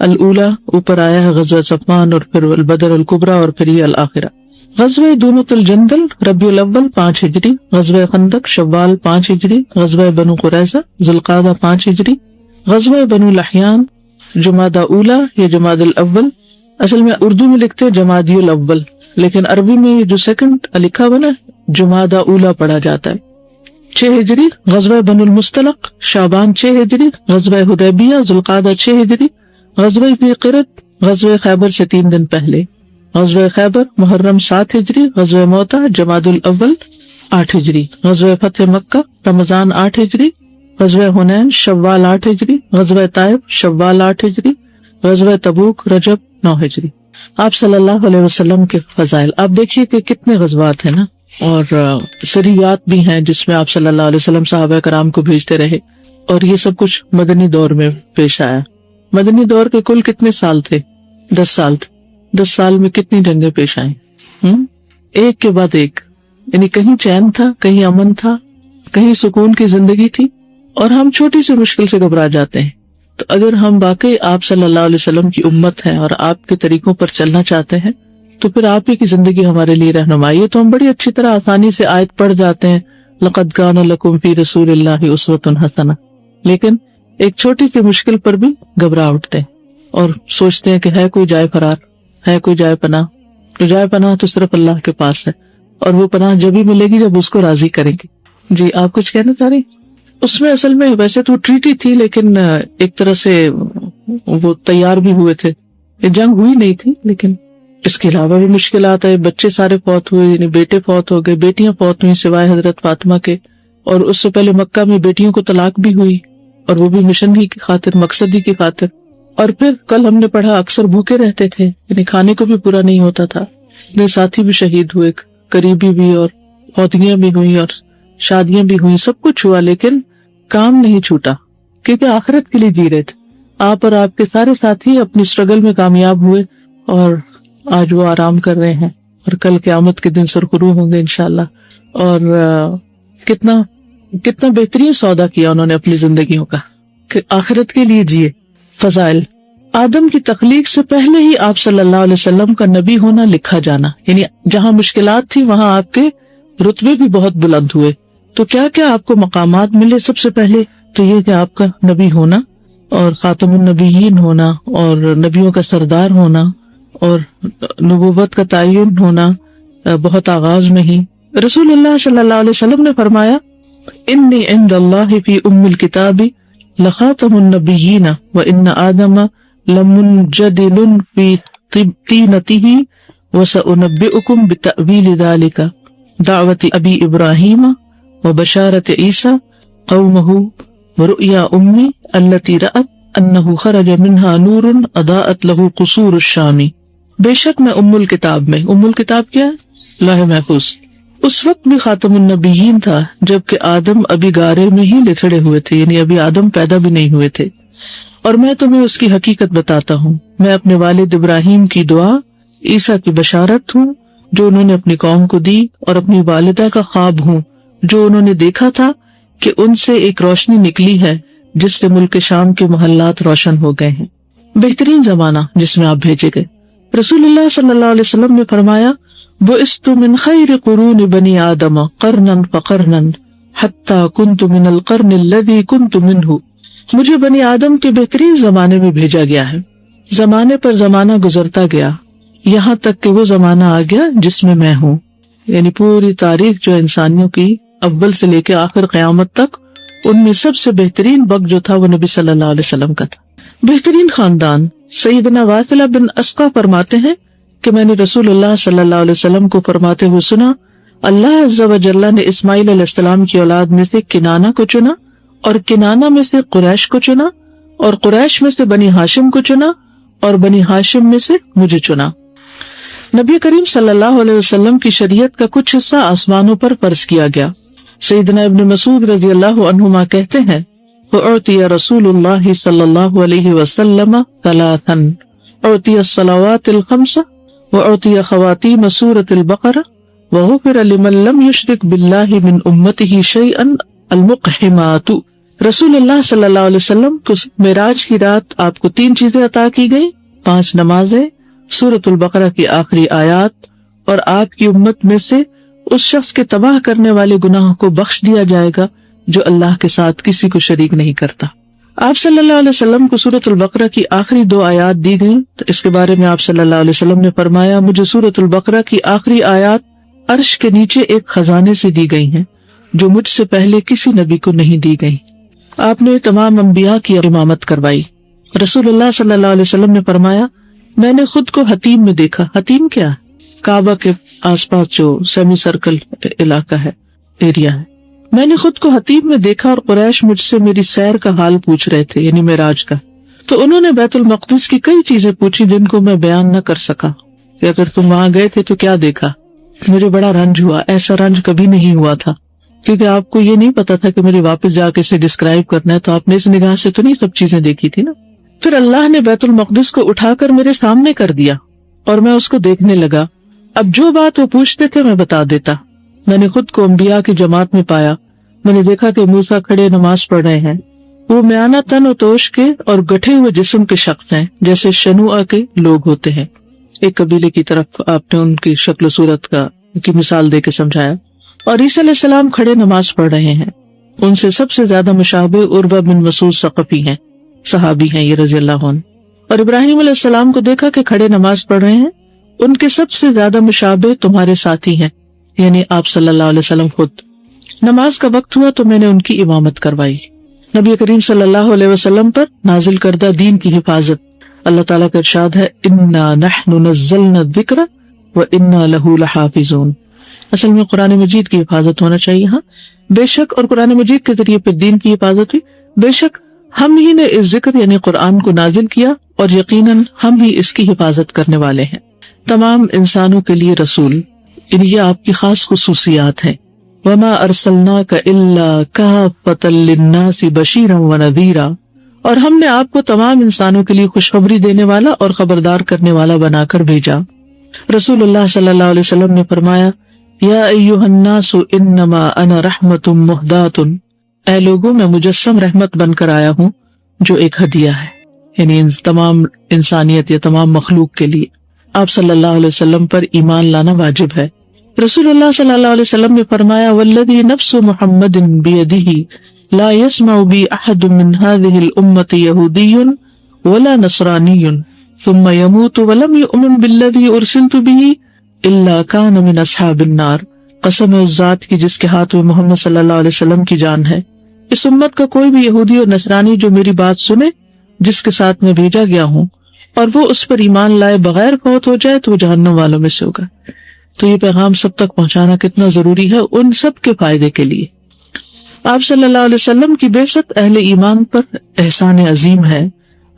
الاولی اوپر آیا ہے، غزوہ صفوان، اور پھر البدر الکبریٰ، اور پھر یہ الآخرہ۔ غزوہ دونۃ الجندل ربیع الاول 5 ہجری، غزوہ خندق شوال 5 ہجری، غزوہ بنو قریظہ ذی القعدہ 5 ہجری، غزوہ بنو لحیان جمادی اولی یا جمادی الاول، اصل میں اردو میں لکھتے ہیں جمادی الاول، لیکن عربی میں جو سیکنڈ لکھا بنا جمادی اولی پڑھا جاتا ہے۔ 6 ہجری غزوہ بنو المصطلق شعبان 6 ہجری، غزوہ حدیبیہ ذی القعدہ 6 ہجری، غزوہ ذی قرد غزوہ خیبر سے 3 دن پہلے، غزوہ خیبر محرم 7 ہجری، غزوہ موتہ جمادی الاول 8 ہجری، غزوہ فتح مکہ رمضان 8 ہجری، غزوہ حنین شوال 8 ہجری، غزوہ طائف شوال 8 ہجری، غزوہ تبوک رجب 9 ہجری۔ آپ صلی اللہ علیہ وسلم کے فضائل آپ دیکھیے کہ کتنے غزوات ہیں نا، اور سریات بھی ہیں جس میں آپ صلی اللہ علیہ وسلم صحابہ کرام کو بھیجتے رہے، اور یہ سب کچھ مدنی دور میں پیش آیا۔ مدنی دور کے کل کتنے سال تھے؟ 10 سال تھے۔ 10 سال میں کتنی جنگیں پیش آئیں، ایک کے بعد ایک، یعنی کہیں چین تھا، کہیں امن تھا، کہیں سکون کی زندگی تھی، اور ہم چھوٹی سی مشکل سے گھبرا جاتے ہیں۔ تو اگر ہم واقعی آپ صلی اللہ علیہ وسلم کی امت ہیں اور آپ کے طریقوں پر چلنا چاہتے ہیں تو پھر آپ ہی کی زندگی ہمارے لیے رہنمائی ہے۔ تو ہم بڑی اچھی طرح آسانی سے آیت پڑھ جاتے ہیں، لقد کان لکم فی رسول اللہ اسوۃ حسنہ، لیکن ایک چھوٹی سی مشکل پر بھی گھبرا اٹھتے ہیں اور سوچتے ہیں کہ ہے کوئی جائے فرار، ہے کوئی جائے پناہ۔ تو جائے پناہ تو صرف اللہ کے پاس ہے، اور وہ پناہ جب ہی ملے گی جب اس کو راضی کریں گے۔ جی آپ کچھ کہنا چاہ رہی؟ اس میں اصل میں ویسے تو ٹریٹی تھی، لیکن ایک طرح سے وہ تیار بھی ہوئے تھے، جنگ ہوئی نہیں تھی، لیکن اس کے علاوہ بھی مشکلات ہے۔ بچے سارے فوت ہوئے، یعنی بیٹے فوت ہو گئے، بیٹیاں فوت ہوئی سوائے حضرت فاطمہ کے، اور اس سے پہلے مکہ میں بیٹیوں کو طلاق بھی ہوئی، اور وہ بھی مشن ہی کی خاطر، مقصد ہی کی خاطر۔ اور پھر کل ہم نے پڑھا اکثر بھوکے رہتے تھے، یعنی کھانے کو بھی پورا نہیں ہوتا تھا۔ اتنے ساتھی بھی شہید ہوئے، قریبی بھی، اور فوتگیاں بھی ہوئی، اور شادیاں بھی ہوئی, سب کچھ ہوا, لیکن کام نہیں چھوٹا, کیونکہ آخرت کے لیے جی رہے تھے. آپ اور آپ کے سارے ساتھی اپنی اسٹرگل میں کامیاب ہوئے اور آج وہ آرام کر رہے ہیں, اور کل قیامت کے دن سرخرو ہوں گے انشاءاللہ. اور کتنا بہترین سودا کیا انہوں نے اپنی زندگیوں کا کہ آخرت کے لیے جیے. فضائل. آدم کی تخلیق سے پہلے ہی آپ صلی اللہ علیہ وسلم کا نبی ہونا لکھا جانا, یعنی جہاں مشکلات تھی وہاں آپ کے رتبے بھی بہت بلند ہوئے. تو کیا کیا آپ کو مقامات ملے؟ سب سے پہلے تو یہ کہ آپ کا نبی ہونا اور خاتم النبیین ہونا اور نبیوں کا سردار ہونا اور نبوت کا تعین ہونا بہت آغاز میں ہی. رسول اللہ صلی اللہ علیہ وسلم نے فرمایا انی عند اللہ فی ام الکتاب لخاتم النبیین وان آدم لمنجدل فی طینتہ وسأنبئکم بتأویل ذلک دعوت ابی ابراہیم وبشارت عیسیٰ قومہ ورؤیا امی التی رأت انہ خرج منہا نور اضاءت لہ قصور الشام. بے شک میں ام الکتاب میں, ام الکتاب کیا ہے؟ لوح محفوظ. اس وقت بھی خاتم النبیین تھا جبکہ آدم ابھی گارے میں ہی لتڑے ہوئے تھے, یعنی ابھی آدم پیدا بھی نہیں ہوئے تھے. اور میں تمہیں اس کی حقیقت بتاتا ہوں. میں اپنے والد ابراہیم کی دعا, عیسیٰ کی بشارت ہوں جو انہوں نے اپنی قوم کو دی, اور اپنی والدہ کا خواب ہوں جو انہوں نے دیکھا تھا کہ ان سے ایک روشنی نکلی ہے جس سے ملک شام کے محلات روشن ہو گئے ہیں. بہترین زمانہ جس میں آپ بھیجے گئے. رسول اللہ صلی اللہ علیہ وسلم نے فرمایا بعثت من خیر قرون بنی آدم قرنا فقرنا حتی کنت من القرن الذی کنت منہ. مجھے بنی آدم کے بہترین زمانے میں بھیجا گیا ہے. زمانے پر زمانہ گزرتا گیا یہاں تک کہ وہ زمانہ آ گیا جس میں میں ہوں. یعنی پوری تاریخ جو انسانیوں کی اول سے لے کے آخر قیامت تک, ان میں سب سے بہترین وقت جو تھا وہ نبی صلی اللہ علیہ وسلم کا تھا. بہترین خاندان. سیدنا واثلہ بن اسقا فرماتے ہیں کہ میں نے رسول اللہ صلی اللہ علیہ وسلم کو فرماتے ہوئے سنا اللہ عز و جل نے اسماعیل علیہ السلام کی اولاد میں سے کنانہ کو چنا, اور کنانہ میں سے قریش کو چنا, اور قریش میں سے بنی ہاشم کو چنا, اور بنی ہاشم میں سے مجھے چنا. نبی کریم صلی اللہ علیہ وسلم کی شریعت کا کچھ حصہ آسمانوں پر فرض کیا گیا. سیدنا ابن مسعود رضی اللہ عنہما کہتے ہیں وَأُعْطِيَ رسول اللہ صلی اللہ علیہ وسلم ثلاثاً أُعْطِيَ الصَّلَوَاتِ الْخَمْسَ وَأُعْطِيَ خواتیم سورة البقرہ وغفر لمن لم يشرک باللہ من امتہ شیئا المقحمات. رسول اللہ صلی اللہ علیہ وسلم کو معراج کی رات آپ کو 3 چیزیں عطا کی گئی, 5 نمازیں, سورۃ البقرہ کی آخری آیات, اور آپ کی امت میں سے اس شخص کے تباہ کرنے والے گناہوں کو بخش دیا جائے گا جو اللہ کے ساتھ کسی کو شریک نہیں کرتا. آپ صلی اللہ علیہ وسلم کو سورۃ البقرہ کی آخری 2 آیات دی گئیں, تو اس کے بارے میں آپ صلی اللہ علیہ وسلم نے فرمایا مجھے سورۃ البقرہ کی آخری آیات عرش کے نیچے ایک خزانے سے دی گئی ہیں جو مجھ سے پہلے کسی نبی کو نہیں دی گئی. آپ نے تمام انبیاء کی امامت کروائی. رسول اللہ صلی اللہ علیہ وسلم نے فرمایا میں نے خود کو حتیم میں دیکھا. حتیم کیا ہے؟ کعبہ کے آس پاس جو سیمی سرکل علاقہ ہے, ایریا ہے. میں نے خود کو حتیم میں دیکھا اور قریش مجھ سے میری سیر کا حال پوچھ رہے تھے, یعنی معراج کا. تو انہوں نے بیت المقدس کی کئی چیزیں پوچھی جن کو میں بیان نہ کر سکا کہ اگر تم وہاں گئے تھے تو کیا دیکھا. مجھے بڑا رنج ہوا, ایسا رنج کبھی نہیں ہوا تھا, کیونکہ آپ کو یہ نہیں پتا تھا کہ مجھے واپس جا کے اسے ڈسکرائب کرنا ہے, تو آپ نے اس نگاہ سے تو نہیں سب چیزیں دیکھی تھی نا. پھر اللہ نے بیت المقدس کو اٹھا کر میرے سامنے کر دیا اور میں اس کو دیکھنے لگا. اب جو بات وہ پوچھتے تھے میں بتا دیتا. میں نے خود کو انبیاء کی جماعت میں پایا. میں نے دیکھا کہ موسیٰ کھڑے نماز پڑھ رہے ہیں. وہ میانہ تن و توش کے اور گٹھے ہوئے جسم کے شخص ہیں جیسے شنوعہ کے لوگ ہوتے ہیں. ایک قبیلے کی طرف آپ نے ان کی شکل و صورت کی مثال دے کے سمجھایا. اور عیسیٰ علیہ السلام کھڑے نماز پڑھ رہے ہیں. ان سے سب سے زیادہ مشابہ عروہ بن مسعود ثقفی ہیں, صحابی ہیں یہ رضی اللہ عنہ. اور ابراہیم علیہ السلام کو دیکھا کہ کھڑے نماز پڑھ رہے ہیں. ان کے سب سے زیادہ مشابہ تمہارے ساتھی ہیں, یعنی آپ صلی اللہ علیہ وسلم خود. نماز کا وقت ہوا تو میں نے ان کی امامت کروائی. نبی کریم صلی اللہ علیہ وسلم پر نازل کردہ دین کی حفاظت. اللہ تعالیٰ کا ارشاد ہے انا نحن نزلنا الذکر وانا لہ لحافظون. اصل میں قرآن مجید کی حفاظت ہونا چاہیے. ہاں بے شک, اور قرآن مجید کے ذریعے پھر دین کی حفاظت ہوئی. بے شک ہم ہی نے اس ذکر یعنی قرآن کو نازل کیا اور یقیناً ہم ہی اس کی حفاظت کرنے والے ہیں. تمام انسانوں کے لیے رسول, یہ آپ کی خاص خصوصیات ہیں. وما ارسلناک الا کافۃ للناس بشیرا ونذیرا، اور ہم نے آپ کو تمام انسانوں کے لیے خوشخبری دینے والا اور خبردار کرنے والا بنا کر بھیجا۔ رسول اللہ صلی اللہ علیہ وسلم نے فرمایا، یا ایھا الناس انما انا رحمۃ مہداۃ، اے لوگوں میں مجسم رحمت بن کر آیا ہوں جو ایک ہدیہ ہے، یعنی تمام انسانیت یا تمام مخلوق کے لیے۔ آپ صلی اللہ علیہ وسلم پر ایمان لانا واجب ہے۔ رسول اللہ صلی اللہ علیہ وسلم نے فرمایا، والذی نفس محمد بیدہ لا يسمع بی احد من هذه الامة یہودی ولا نصرانی ثم يموت ولم يؤمن بالذی ارسلت به الا كان من اصحاب النار۔ قسم ہے اس ذات کی جس کے ہاتھ میں محمد صلی اللہ علیہ وسلم کی جان ہے، اس امت کا کوئی بھی یہودی اور نصرانی جو میری بات سنے جس کے ساتھ میں بھیجا گیا ہوں اور وہ اس پر ایمان لائے بغیر فوت ہو جائے تو وہ جہنم والوں میں سے ہوگا۔ تو یہ پیغام سب تک پہنچانا کتنا ضروری ہے ان سب کے فائدے کے لیے۔ آپ صلی اللہ علیہ وسلم کی بعثت اہل ایمان پر احسان عظیم ہے۔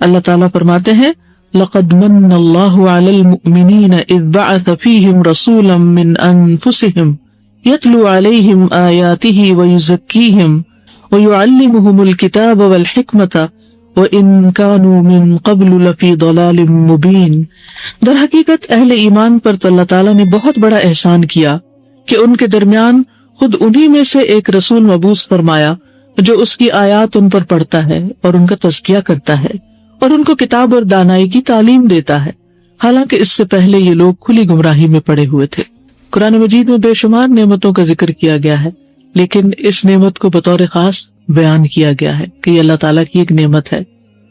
اللہ تعالیٰ فرماتے ہیں، لقد من اللہ علی المؤمنین اذ بعث فیہم رسولا من انفسہم یتلو علیہم آیاتہ ویزکیہم ویعلمہم الکتاب والحکمۃ وَإِن كَانُوا مِن قَبْلُ لَفِي ضَلَالٍ مُبِينٍ۔ در حقیقت اہل ایمان پر تو اللہ تعالیٰ نے بہت بڑا احسان کیا کہ ان کے درمیان خود انہی میں سے ایک رسول مبعوث فرمایا جو اس کی آیات ان پر پڑھتا ہے اور ان کا تزکیہ کرتا ہے اور ان کو کتاب اور دانائی کی تعلیم دیتا ہے، حالانکہ اس سے پہلے یہ لوگ کھلی گمراہی میں پڑے ہوئے تھے۔ قرآن مجید میں بے شمار نعمتوں کا ذکر کیا گیا ہے، لیکن اس نعمت کو بطور خاص بیان کیا گیا ہے کہ یہ اللہ تعالیٰ کی ایک نعمت ہے۔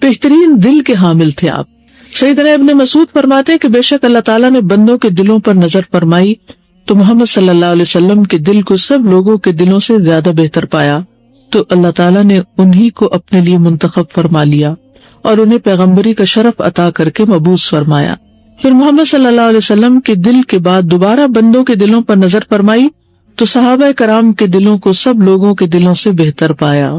بہترین دل کے حامل تھے آپ۔ سیدنا ابن مسعود فرماتے ہیں کہ بے شک اللہ تعالیٰ نے بندوں کے دلوں پر نظر فرمائی تو محمد صلی اللہ علیہ وسلم کے دل کو سب لوگوں کے دلوں سے زیادہ بہتر پایا، تو اللہ تعالیٰ نے انہی کو اپنے لیے منتخب فرما لیا اور انہیں پیغمبری کا شرف عطا کر کے مبعوث فرمایا۔ پھر محمد صلی اللہ علیہ وسلم کے دل کے بعد دوبارہ بندوں کے دلوں پر نظر فرمائی تو صحابہ کرام کے دلوں کو سب لوگوں کے دلوں سے بہتر پایا،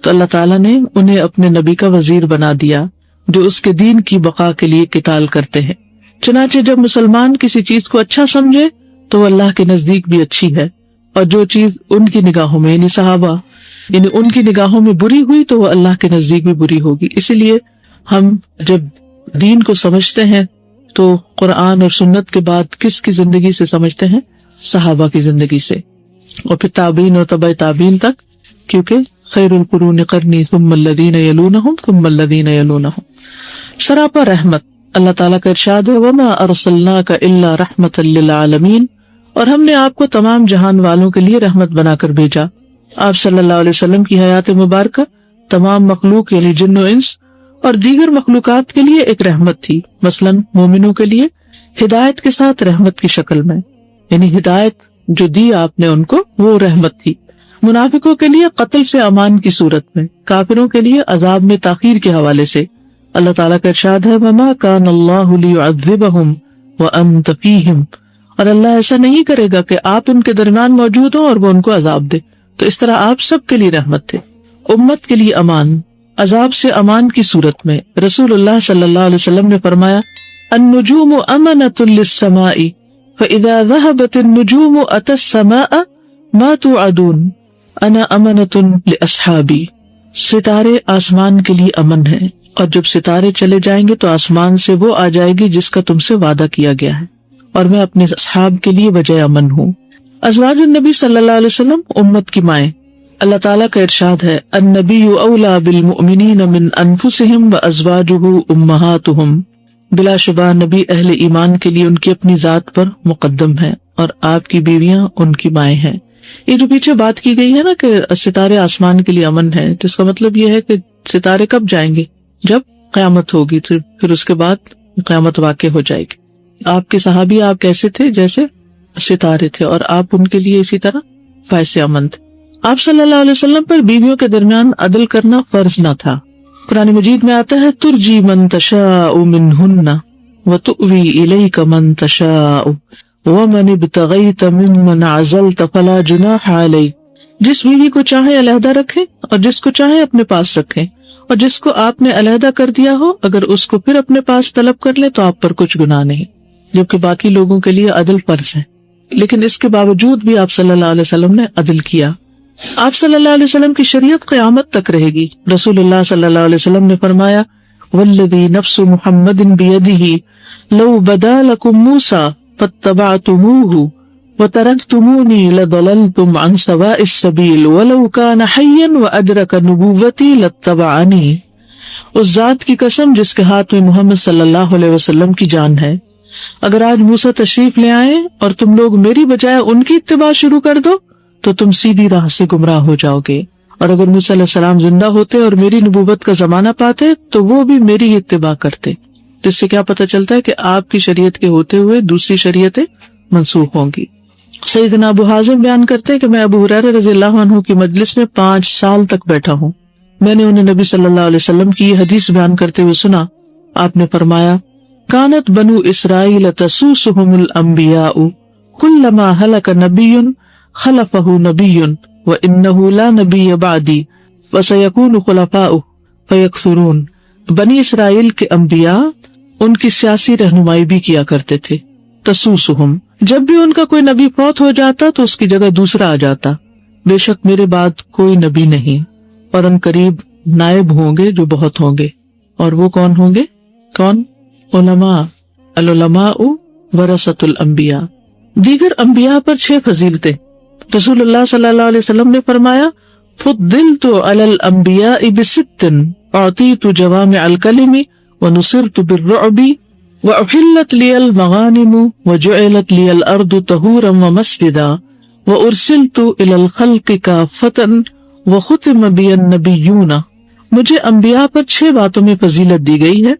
تو اللہ تعالیٰ نے انہیں اپنے نبی کا وزیر بنا دیا جو اس کے دین کی بقا کے لیے قتال کرتے ہیں۔ چنانچہ جب مسلمان کسی چیز کو اچھا سمجھے تو وہ اللہ کے نزدیک بھی اچھی ہے، اور جو چیز ان کی نگاہوں میں یعنی صحابہ یعنی ان کی نگاہوں میں بری ہوئی تو وہ اللہ کے نزدیک بھی بری ہوگی۔ اسی لیے ہم جب دین کو سمجھتے ہیں تو قرآن اور سنت کے بعد کس کی زندگی سے سمجھتے ہیں؟ صحابہ کی زندگی سے، اور پھر تابعین اور تبع تابعین تک، کیونکہ خیر القرون قرنی ثم الذین یلونہم ثم الذین یلونہم۔ سراپا رحمت۔ اللہ تعالیٰ کا ارشاد ہے، وما ارسلناک الا رحمۃ للعالمین، اور ہم نے آپ کو تمام جہان والوں کے لیے رحمت بنا کر بھیجا۔ آپ صلی اللہ علیہ وسلم کی حیات مبارکہ تمام مخلوق یعنی جن و انس اور دیگر مخلوقات کے لیے ایک رحمت تھی، مثلاً مومنوں کے لیے ہدایت کے ساتھ رحمت کی شکل میں، یعنی ہدایت جو دی آپ نے ان کو وہ رحمت تھی۔ منافقوں کے لیے قتل سے امان کی صورت میں، کافروں کے لیے عذاب میں تاخیر کے حوالے سے۔ اللہ تعالیٰ کا ارشاد ہے، وَمَا كَانَ اللَّهُ لِيُعَذِّبَهُمْ وَأَنْتَ فِيهِمْ، اور اللہ ایسا نہیں کرے گا کہ آپ ان کے درمیان موجود ہوں اور وہ ان کو عذاب دے۔ تو اس طرح آپ سب کے لیے رحمت تھے، امت کے لیے امان، عذاب سے امان کی صورت میں۔ رسول اللہ صلی اللہ علیہ وسلم نے فرمایا، النجوم امنۃ للسماء فاذا ذهبت النجوم اتى السماء ما توعدون انا امنۃ لاصحابی۔ ستارے آسمان کے لیے امن ہیں، اور جب ستارے چلے جائیں گے تو آسمان سے وہ آ جائے گی جس کا تم سے وعدہ کیا گیا ہے، اور میں اپنے اصحاب کے لیے وجہ امن ہوں۔ ازواج النبی صلی اللہ علیہ وسلم امت کی مائیں۔ اللہ تعالیٰ کا ارشاد ہے، النبی اولیٰ بالمؤمنین من انفسہم وازواجہ امہاتہم، بلا شبہ نبی اہل ایمان کے لیے ان کی اپنی ذات پر مقدم ہے اور آپ کی بیویاں ان کی مائیں ہیں۔ یہ جو پیچھے بات کی گئی ہے نا کہ ستارے آسمان کے لیے امن ہے، تو اس کا مطلب یہ ہے کہ ستارے کب جائیں گے؟ جب قیامت ہوگی، تو پھر اس کے بعد قیامت واقع ہو جائے گی۔ آپ کے صحابی آپ کیسے تھے؟ جیسے ستارے تھے، اور آپ ان کے لیے اسی طرح فیض امن تھے۔ آپ صلی اللہ علیہ وسلم پر بیویوں کے درمیان عدل کرنا فرض نہ تھا۔ قرآن مجید میں آتا ہے، ترجی من تشاء منہن وتؤوی الیک من تشاء ومن ابتغیت ممن عزلت فلا جناح علیک۔ جس بیوی کو چاہے علیحدہ رکھیں اور جس کو چاہے اپنے پاس رکھیں، اور جس کو آپ نے علیحدہ کر دیا ہو اگر اس کو پھر اپنے پاس طلب کر لیں تو آپ پر کچھ گناہ نہیں، جبکہ باقی لوگوں کے لیے عدل فرض ہے۔ لیکن اس کے باوجود بھی آپ صلی اللہ علیہ وسلم نے عدل کیا. آپ صلی اللہ علیہ وسلم کی شریعت قیامت تک رہے گی. رسول اللہ صلی اللہ علیہ وسلم نے فرمایا والذی نفس محمد بیدہ لو بدا لکم موسیٰ فاتبعتموہ وترکتمونی لضللتم عن سواء السبیل ولو کان حیا وادرک نبوتی لاتبعنی. اس ذات کی قسم جس کے ہاتھ میں محمد صلی اللہ علیہ وسلم کی جان ہے، اگر آج موسیٰ تشریف لے آئے اور تم لوگ میری بجائے ان کی اتباع شروع کر دو تو تم سیدھی راہ سے گمراہ ہو جاؤ گے، اور اگر موسیٰ علیہ السلام زندہ ہوتے اور میری نبوت کا زمانہ پاتے تو وہ بھی میری اتباع کرتے. جس سے کیا پتہ چلتا ہے کہ آپ کی شریعت کے ہوتے ہوئے دوسری شریعتیں منسوخ ہوں گی. سیدنا ابو حازم بیان کرتے ہیں کہ میں ابو ہریرہ رضی اللہ عنہ کی مجلس میں 5 سال تک بیٹھا ہوں. میں نے انہیں نبی صلی اللہ علیہ وسلم کی یہ حدیث بیان کرتے ہوئے سنا. آپ نے فرمایا کانت بنو اسرائیل تسوسهم الانبیاء کلما ہلک نبی خلفہ نبی وانہ لا نبی بعدی فسیکون خلفاء فیکثرون. بنی اسرائیل کے انبیاء ان کی سیاسی رہنمائی بھی کیا کرتے تھے. تسوسهم، جب بھی ان کا کوئی نبی فوت ہو جاتا تو اس کی جگہ دوسرا آ جاتا. بے شک میرے بعد کوئی نبی نہیں اور ان قریب نائب ہوں گے جو بہت ہوں گے. اور وہ کون ہوں گے؟ کون؟ علماء. العلماء ورثۃ الانبیاء. دیگر انبیاء پر 6 فضیلتیں. رسول اللہ صلی اللہ علیہ وسلم نے فرمایا فضلت علی الانبیاء ب6 اعطیت جوامع الکلم ونصرت بالرعب وأحلت لي المغانم وجعلت لي الأرض طهورا ومسجدا وأرسلت إلى الخلق كافة وختم بي النبيون. مجھے انبیاء پر 6 باتوں میں فضیلت دی گئی ہے.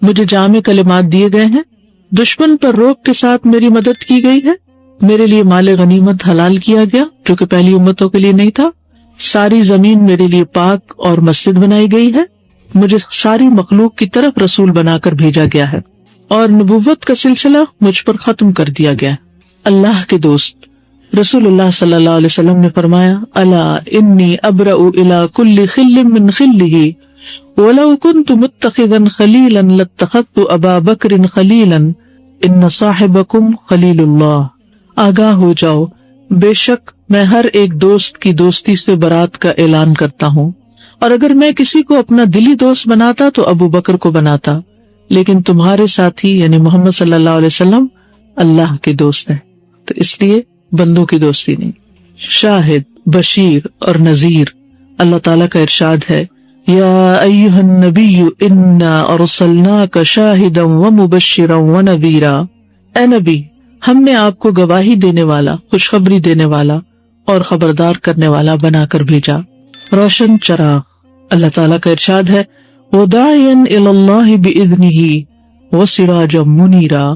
مجھے جامع کلمات دیے گئے ہیں، دشمن پر روک کے ساتھ میری مدد کی گئی ہے، میرے لیے مال غنیمت حلال کیا گیا جو کہ پہلی امتوں کے لیے نہیں تھا، ساری زمین میرے لیے پاک اور مسجد بنائی گئی ہے، مجھے ساری مخلوق کی طرف رسول بنا کر بھیجا گیا ہے، اور نبوت کا سلسلہ مجھ پر ختم کر دیا گیا. اللہ کے دوست رسول اللہ صلی اللہ علیہ وسلم نے فرمایا الا انی ابرأ الی کل خل من خلہ ولو کنت متخذا خلیلا لاتخذت ابا بکر خلیلا ان صاحبکم خلیل اللہ. آگاہ ہو جاؤ، بے شک میں ہر ایک دوست کی دوستی سے برات کا اعلان کرتا ہوں، اور اگر میں کسی کو اپنا دلی دوست بناتا تو ابو بکر کو بناتا، لیکن تمہارے ساتھی یعنی محمد صلی اللہ علیہ وسلم اللہ کے دوست ہیں، تو اس لیے بندوں کی دوستی نہیں. شاہد، بشیر اور نذیر. اللہ تعالیٰ کا ارشاد ہے یا ایھا النبی انا ارسلناک شاہدا ومبشرا ونذیرا. اے نبی، ہم نے آپ کو گواہی دینے والا، خوشخبری دینے والا اور خبردار کرنے والا بنا کر بھیجا. روشن چراغ. اللہ تعالیٰ کا ارشاد ہے وَدَاعِيًا إِلَى اللَّهِ بِإِذْنِهِ وَسِرَاجًا مُنِيرًا،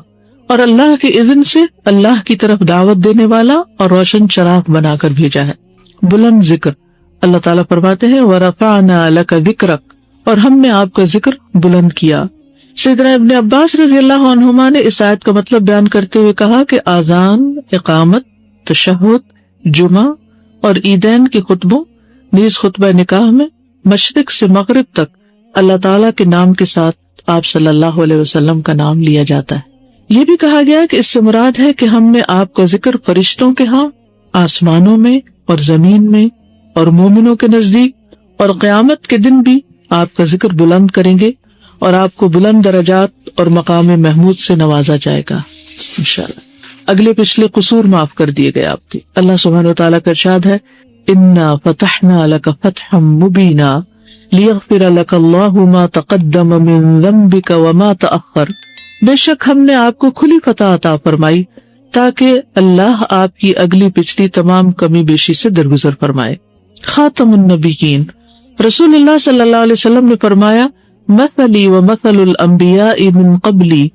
اور اللہ کے اذن سے اللہ کی طرف دعوت دینے والا اور روشن چراغ بنا کر بھیجا ہے. بلند ذکر. اللہ تعالیٰ فرماتے ہیں وَرَفَعْنَا لَكَ ذِكْرَكَ، اور ہم نے آپ کا ذکر بلند کیا. سیدنا ابن عباس رضی اللہ عنہما نے اس آیت کا مطلب بیان کرتے ہوئے کہا کہ آذان، اقامت، تشہد، جمعہ اور عیدین کے خطبوں نیز خطبہ نکاح میں مشرق سے مغرب تک اللہ تعالیٰ کے نام کے ساتھ آپ صلی اللہ علیہ وسلم کا نام لیا جاتا ہے. یہ بھی کہا گیا کہ اس سے مراد ہے کہ ہم نے آپ کا ذکر فرشتوں کے ہاں، آسمانوں میں اور زمین میں اور مومنوں کے نزدیک، اور قیامت کے دن بھی آپ کا ذکر بلند کریں گے اور آپ کو بلند درجات اور مقام محمود سے نوازا جائے گا انشاءاللہ. اگلے پچھلے قصور معاف کر دیے گئے آپ کے. اللہ سبحانہ وتعالیٰ کا ارشاد ہے انا فتحنا لک فتحا مبینا لیغفر لک اللہ ما تقدم من ذنبک وما تأخر. بے شک ہم نے آپ کو کھلی فتح عطا فرمائی تاکہ اللہ آپ کی اگلی پچھلی تمام کمی بیشی سے درگزر فرمائے. خاتم النبیین. رسول اللہ صلی اللہ علیہ وسلم نے فرمایا مثلی ومثل الانبیاء من قبلی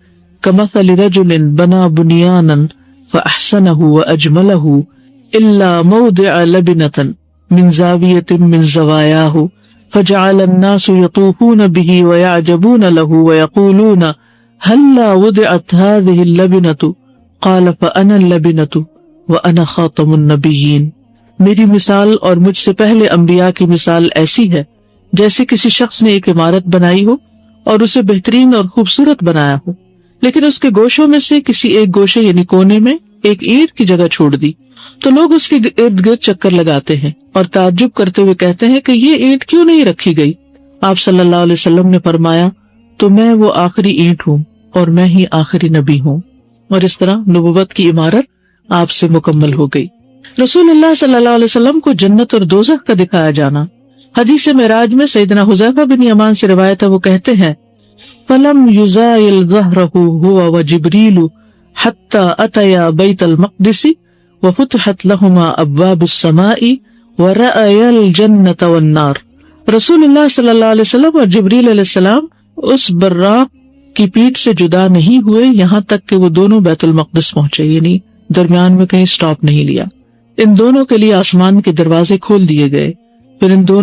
کمثل رجل بنا بنیانا فاحسنہ واجملہ الا موضع لبنة من زاویة من زوایاہ فجعل الناس يطوفون به ويعجبون له ويقولون هلا وضعت هذه اللبنة قال فأنا اللبنة وأنا خاتم النبیین. میری مثال اور مجھ سے پہلے انبیاء کی مثال ایسی ہے جیسے کسی شخص نے ایک عمارت بنائی ہو اور اسے بہترین اور خوبصورت بنایا ہو، لیکن اس کے گوشوں میں سے کسی ایک گوشے یعنی کونے میں ایک اینٹ کی جگہ چھوڑ دی تو لوگ اس کے ارد گرد چکر لگاتے ہیں اور تعجب کرتے ہوئے کہتے ہیں کہ یہ اینٹ کیوں نہیں رکھی گئی؟ آپ صلی اللہ علیہ وسلم نے فرمایا تو میں وہ آخری اینٹ ہوں اور میں ہی آخری نبی ہوں. اور اس طرح نبوت کی عمارت آپ سے مکمل ہو گئی. رسول اللہ صلی اللہ علیہ وسلم کو جنت اور دوزخ کا دکھایا جانا. حدیث معراج میں سیدنا حذیفہ بن یمان سے روایت ہے، وہ کہتے ہیں فَلَمْ يُزَائِلْ ظَهْرَهُ هُوَ وَجِبْرِيلُ حَتَّى أَتَيَا بَيْتَ الْمَقْدِسِ وَفُتِحَتْ لَهُمَا أَبْوَابُ السَّمَاءِ وَرَأَيَا الْجَنَّةَ وَالنَّارَ. رسول اللہ صلی اللہ علیہ وسلم اور جبریل علیہ السلام اس براق کی پیٹھ سے جدا نہیں ہوئے یہاں تک کہ وہ دونوں بیت المقدس پہنچے، یعنی درمیان میں کہیں سٹاپ نہیں لیا. ان دونوں کے لیے آسمان کے دروازے کھول دیے گئے، پھر ان دونوں